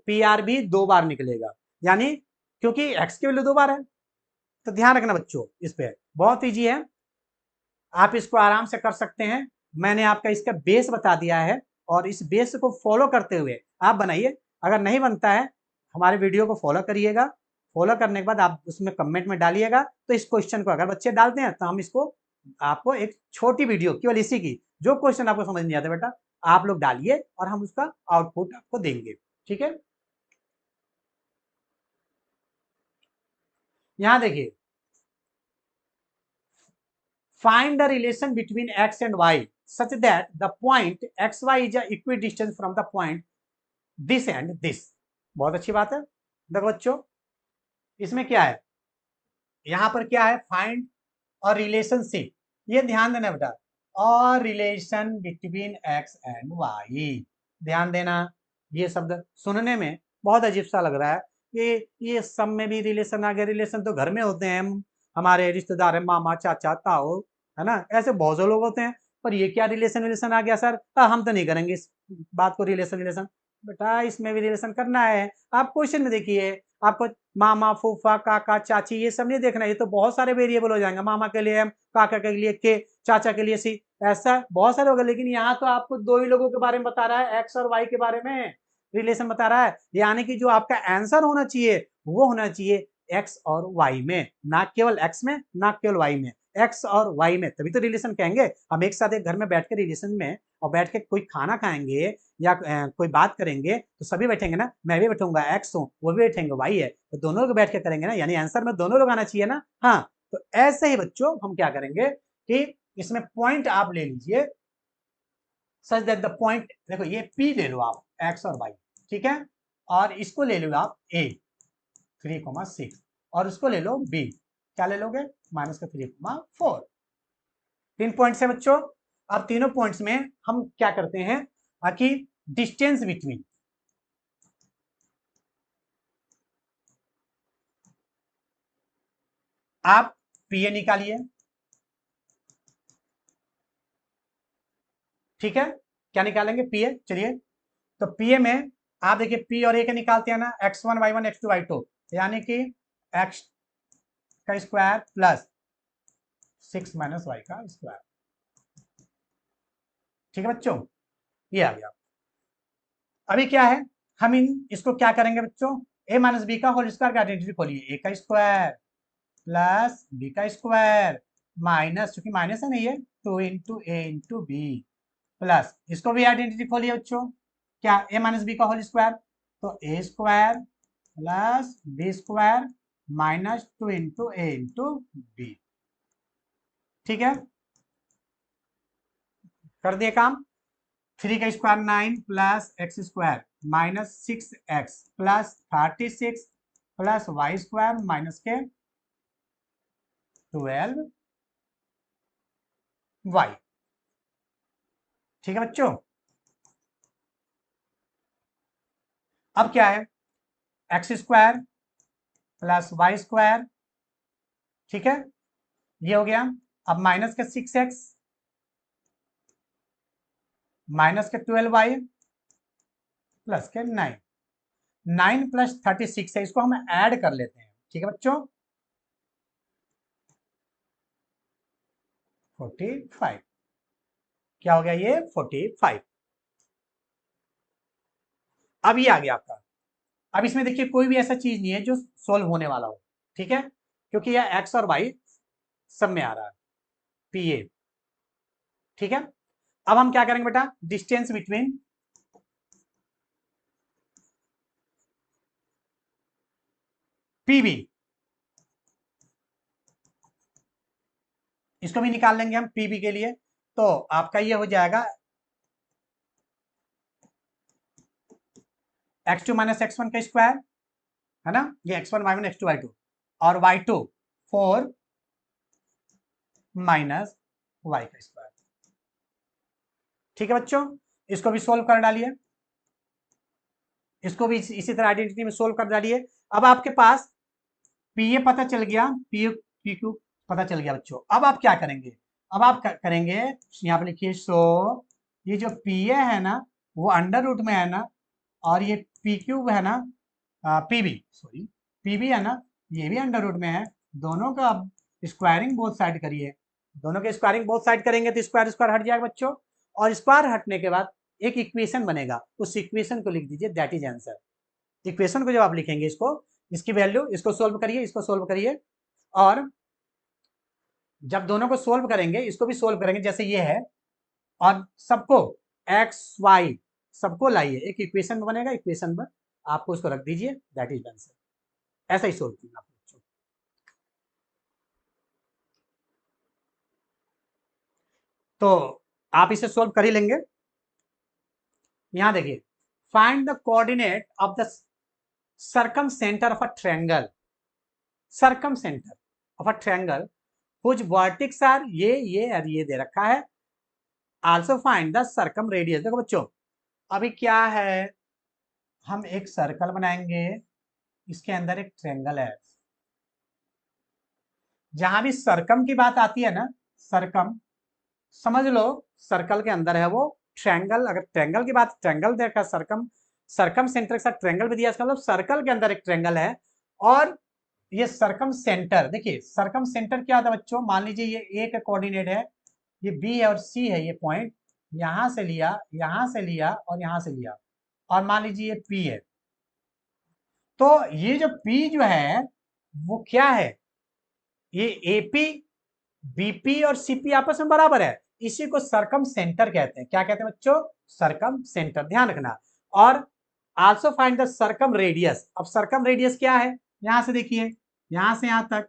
Speaker 1: PR भी 2 बार निकलेगा, यानी क्योंकि x की वैल्यू 2 बार है। तो ध्यान रखना बच्चों इस पे, बहुत ईजी है, आप इसको आराम से कर सकते हैं। मैंने आपका इसका बेस बता दिया है, और इस बेस को फॉलो करते हुए आप बनाइए। अगर नहीं बनता है, हमारे वीडियो को फॉलो करिएगा, फॉलो करने के बाद आप उसमें कमेंट में डालिएगा। तो इस क्वेश्चन को अगर बच्चे डालते हैं तो हम इसको, आपको एक छोटी वीडियो केवल इसी की, जो क्वेश्चन आपको समझ नहीं आता बेटा आप लोग डालिए, और हम उसका आउटपुट आपको देंगे। ठीक है, यहां देखिए, find the relation between x and y such that the point xy is a equidistant from the point this and this। बहुत अच्छी बात है। देखो बच्चों इसमें क्या है, यहां पर क्या है, फाइंड और रिलेशनशिप, ये ध्यान देना बेटा, और relation between X and Y, ध्यान देना। ये शब्द सुनने में बहुत अजीब सा लग रहा है कि ये सब में भी रिलेशन आ गया। रिलेशन तो घर में होते हैं, हमारे रिश्तेदार है, मामा चाचा ताऊ, है ना, ऐसे बहुत से लोग होते हैं, पर ये क्या रिलेशन रिलेशन आ गया सर? हम तो नहीं करेंगे इस बात को, रिलेशन रिलेशन। बेटा इसमें भी रिलेशन करना है। आप क्वेश्चन में देखिए, आपको मामा फूफा काका चाची ये सब नहीं देखना, ये तो बहुत सारे वेरिएबल हो जाएंगे, मामा के लिए एम, काका के लिए के, चाचा के लिए सी, ऐसा बहुत सारे होगा। लेकिन यहाँ तो आपको 2 ही लोगों के बारे में बता रहा है, एक्स और वाई के बारे में रिलेशन बता रहा है, यानी कि जो आपका आंसर होना चाहिए वो होना चाहिए एक्स और वाई में, ना केवल एक्स में, ना केवल वाई में, एक्स और वाई में, तभी तो रिलेशन कहेंगे। हम एक साथ एक घर में बैठ के रिलेशन में, और बैठ के कोई खाना खाएंगे या कोई बात करेंगे तो सभी बैठेंगे ना, मैं भी बैठूंगा एक्स हूँ, वो भी बैठेंगे वाई है, तो दोनों लोग बैठ के करेंगे ना, यानी आंसर में दोनों लोग आना चाहिए ना। हाँ, तो ऐसे ही बच्चों हम क्या करेंगे कि इसमें पॉइंट आप ले लीजिए, सच दैट द पॉइंट, देखो ये P ले लो आप, एक्स और वाई, ठीक है, और इसको ले लो आप A 3,6, और उसको ले लो B, क्या ले लोगे, -3,4। 3 पॉइंट्स है बच्चों। अब तीनों पॉइंट्स में हम क्या करते हैं कि डिस्टेंस बिटवीन, आप PA निकालिए, ठीक है, क्या निकालेंगे PA, चलिए। तो PA में आप देखिए P और A के निकालते हैं ना, x1 y1 x2 y2, यानी कि x का स्क्वायर प्लस 6 माइनस y का स्क्वायर, ठीक है बच्चों, ये आ गया। अभी क्या है, हम इन इसको क्या करेंगे बच्चों, a माइनस बी का होल स्क्वायर का आइडेंटिटी खोलिए, a का स्क्वायर प्लस b का स्क्वायर माइनस, चूंकि माइनस है नहीं है, 2 into A into B, plus इसको भी आइडेंटिटी खोलिए बच्चों, क्या, a माइनस बी का होल स्क्वायर, तो A square plus B square minus 2 into A into B, ठीक है। कर दिए काम। 3 का स्क्वायर 9 plus X square minus 6x plus 36 plus Y square minus के 12y। ठीक है बच्चों। अब क्या है, X square plus Y square, ठीक है, ये हो गया। अब माइनस के 6x माइनस के 12y प्लस के 9, 9 प्लस 36 है, इसको हम ऐड कर लेते हैं। ठीक है बच्चों, 45। क्या हो गया ये 45। अब ये आ गया आपका। अब इसमें देखिए कोई भी ऐसा चीज नहीं है जो सोल्व होने वाला हो, ठीक है, क्योंकि यह एक्स और वाई सब में आ रहा है, पी ए। ठीक है, अब हम क्या करेंगे बेटा, डिस्टेंस बिटवीन पी बी, इसको भी निकाल लेंगे हम पी बी के लिए। तो आपका ये हो जाएगा x2 माइनस x1 का स्क्वायर, है ना, ये x1 y1 x2 y2 और y2 4 माइनस y का स्क्वायर। ठीक है बच्चों, इसको भी सोल्व कर डालिए, इसको भी इसी तरह आइडेंटिटी में सोल्व कर डालिए। अब आपके पास पी ए पता चल गया, पी क्यू पता चल गया बच्चों। अब आप क्या करेंगे, अब आप करेंगे, यहाँ पे लिखिए सो ये जो पी ए है ना वो अंडर रूट में है ना, और ये पी क्यूब है ना, P B sorry P B है ना, ये भी अंडर रूट में है। दोनों का आप स्क्वायरिंग बोथ साइड करिए, दोनों के स्क्वायरिंग बोथ साइड करेंगे तो स्क्वायर स्क्वायर हट जाएगा बच्चों, और स्क्वायर हटने के बाद एक इक्वेशन बनेगा, उस इक्वेशन को लिख दीजिए, दैट इज आंसर। इक्वेशन को जब आप लिखेंगे, इसको, इसकी वैल्यू, इसको सोल्व करिए, इसको सोल्व करिए, और जब दोनों को सोल्व करेंगे इसको भी सोल्व करेंगे जैसे ये है, और सबको एक्स वाई सबको लाइए, एक इक्वेशन बनेगा, इक्वेशन में आपको उसको रख दीजिए, दैट इज आंसर। ऐसा ही सोल्व कीजिए आप बच्चों। तो आप इसे सोल्व कर ही लेंगे। यहां देखिए, find the coordinate of the circum centre of a triangle, circum centre of a triangle कुछ वर्टिक्स आर, ये और ये दे रखा है। Also find the circum radius. देखो बच्चों, अभी क्या है, हम एक सर्कल बनाएंगे, इसके अंदर एक ट्रायंगल है। जहां भी सरकम की बात आती है ना, सरकम, समझ लो सर्कल के अंदर है वो ट्रायंगल। अगर ट्रायंगल की बात, ट्रायंगल देखा, सरकम, सरकम सेंटर के साथ ट्रायंगल भी दिया, इसका मतलब सर्कल के अंदर एक ट्रायंगल है। और ये सरकम सेंटर, देखिए सरकम सेंटर क्या होता है बच्चों, मान लीजिए ये ए का कोऑर्डिनेट है, ये बी और सी है, ये पॉइंट यहां से लिया, यहां से लिया और यहां से लिया, और मान लीजिए ये पी है। तो ये जो पी जो है वो क्या है, ये एपी, बीपी और सीपी आपस में बराबर है, इसी को सरकम सेंटर कहते हैं। क्या कहते हैं बच्चों, सरकम सेंटर, ध्यान रखना। और आल्सो फाइंड द सरकम रेडियस। अब सरकम रेडियस क्या है, यहां से देखिए, यहां से यहां तक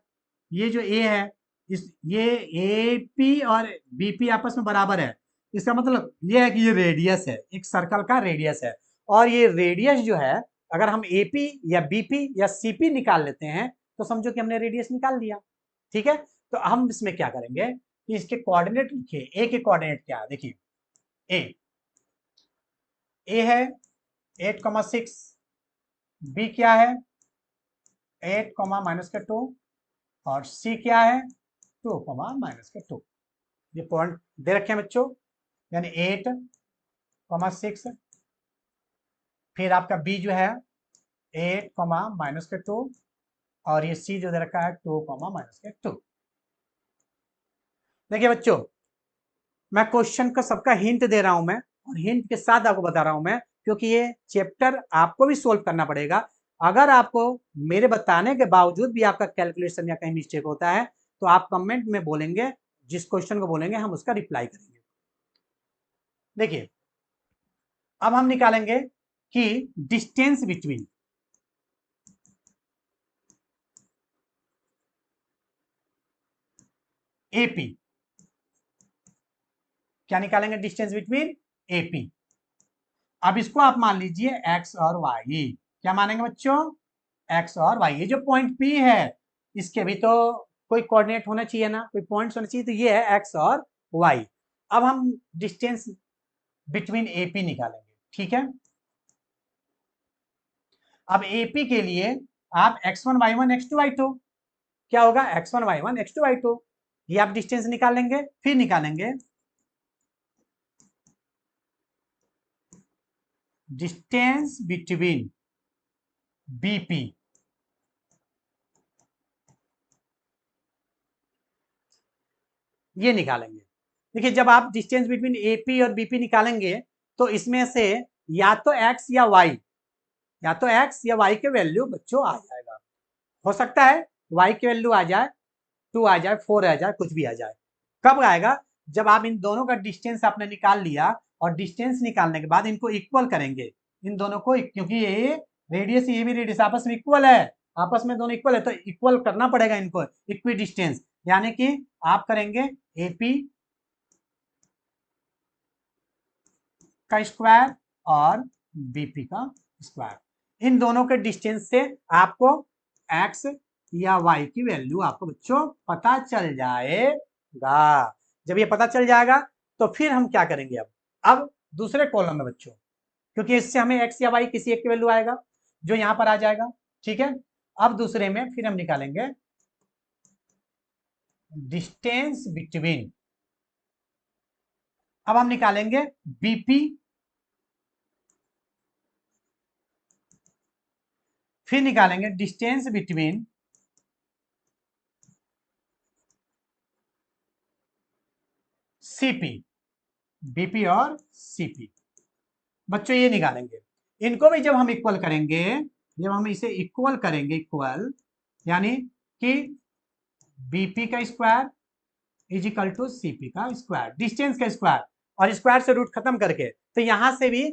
Speaker 1: ये जो ए है, इस ये ए पी और बीपी आपस में बराबर है, इसका मतलब ये है कि ये रेडियस है, एक सर्कल का रेडियस है। और ये रेडियस जो है, अगर हम एपी या बीपी या सीपी निकाल लेते हैं तो समझो कि हमने रेडियस निकाल लिया। ठीक है, तो हम इसमें क्या करेंगे कि इसके कोऑर्डिनेट लिखिए, ए के कोऑर्डिनेट क्या है, देखिए ए, ए है 8,6, बी क्या है 8, माइनस के 2, और सी क्या है 2, माइनस के 2। ये पॉइंट दे रखे हैं बच्चों, यानी 8,6, फिर आपका बी जो है 8, माइनस के 2, और ये सी जो दे रखा है 2, माइनस के 2। देखिए बच्चों, मैं क्वेश्चन का सबका हिंट दे रहा हूं मैं, और हिंट के साथ आपको बता रहा हूं मैं, क्योंकि ये चैप्टर आपको भी सोल्व करना पड़ेगा। अगर आपको मेरे बताने के बावजूद भी आपका कैलकुलेशन या कहीं मिस्टेक होता है तो आप कमेंट में बोलेंगे, जिस क्वेश्चन को बोलेंगे हम उसका रिप्लाई करेंगे। देखिए, अब हम निकालेंगे कि डिस्टेंस बिटवीन एपी क्या निकालेंगे? Distance between AP. अब इसको आप मान लीजिए एक्स और वाई। क्या मानेंगे बच्चों? एक्स और वाई। ये जो पॉइंट पी है इसके भी तो कोई कोऑर्डिनेट होना चाहिए ना, कोई पॉइंट्स होना चाहिए, तो ये है एक्स और वाई। अब हम डिस्टेंस बिटवीन एपी निकालेंगे, ठीक है। अब एपी के लिए आप x1 y1 x2 y2, क्या होगा? x1 y1 x2 y2, ये आप डिस्टेंस निकाल लेंगे। फिर निकालेंगे डिस्टेंस बिटवीन बीपी, ये निकालेंगे। देखिए जब आप डिस्टेंस बिटवीन एपी और बीपी निकालेंगे तो इसमें से या तो x या y, या तो x या y के वैल्यू बच्चों आ जाएगा। हो सकता है y की वैल्यू आ जाए, 2 आ जाए, 4 आ जाए, कुछ भी आ जाए। कब आएगा? जब आप इन दोनों का डिस्टेंस आपने निकाल लिया और डिस्टेंस निकालने के बाद इनको इक्वल करेंगे, इन दोनों को, क्योंकि ये रेडियस ये भी रेडियस आपस में इक्वल है, आपस में दोनों इक्वल है, तो इक्वल करना पड़ेगा इनको, इक्वी डिस्टेंस। यानी कि आप करेंगे एपी का स्क्वायर और बीपी का स्क्वायर। इन दोनों के डिस्टेंस से आपको एक्स या वाई की वैल्यू आपको बच्चों पता चल जाएगा। जब ये पता चल जाएगा तो फिर हम क्या करेंगे? अब दूसरे कॉलम में बच्चों, क्योंकि इससे हमें एक्स या वाई किसी एक की वैल्यू आएगा जो यहां पर आ जाएगा, ठीक है। अब दूसरे में फिर हम निकालेंगे डिस्टेंस बिटवीन, अब हम निकालेंगे बीपी, फिर निकालेंगे डिस्टेंस बिटवीन सीपी, बीपी और सीपी। बच्चों ये निकालेंगे। इनको भी जब हम इक्वल करेंगे, जब हम इसे इक्वल करेंगे, इक्वल यानी कि बीपी का square is equal to C P का स्क्वायर, डिस्टेंस का स्क्वायर, और स्क्वायर से रूट खत्म करके, तो यहां से भी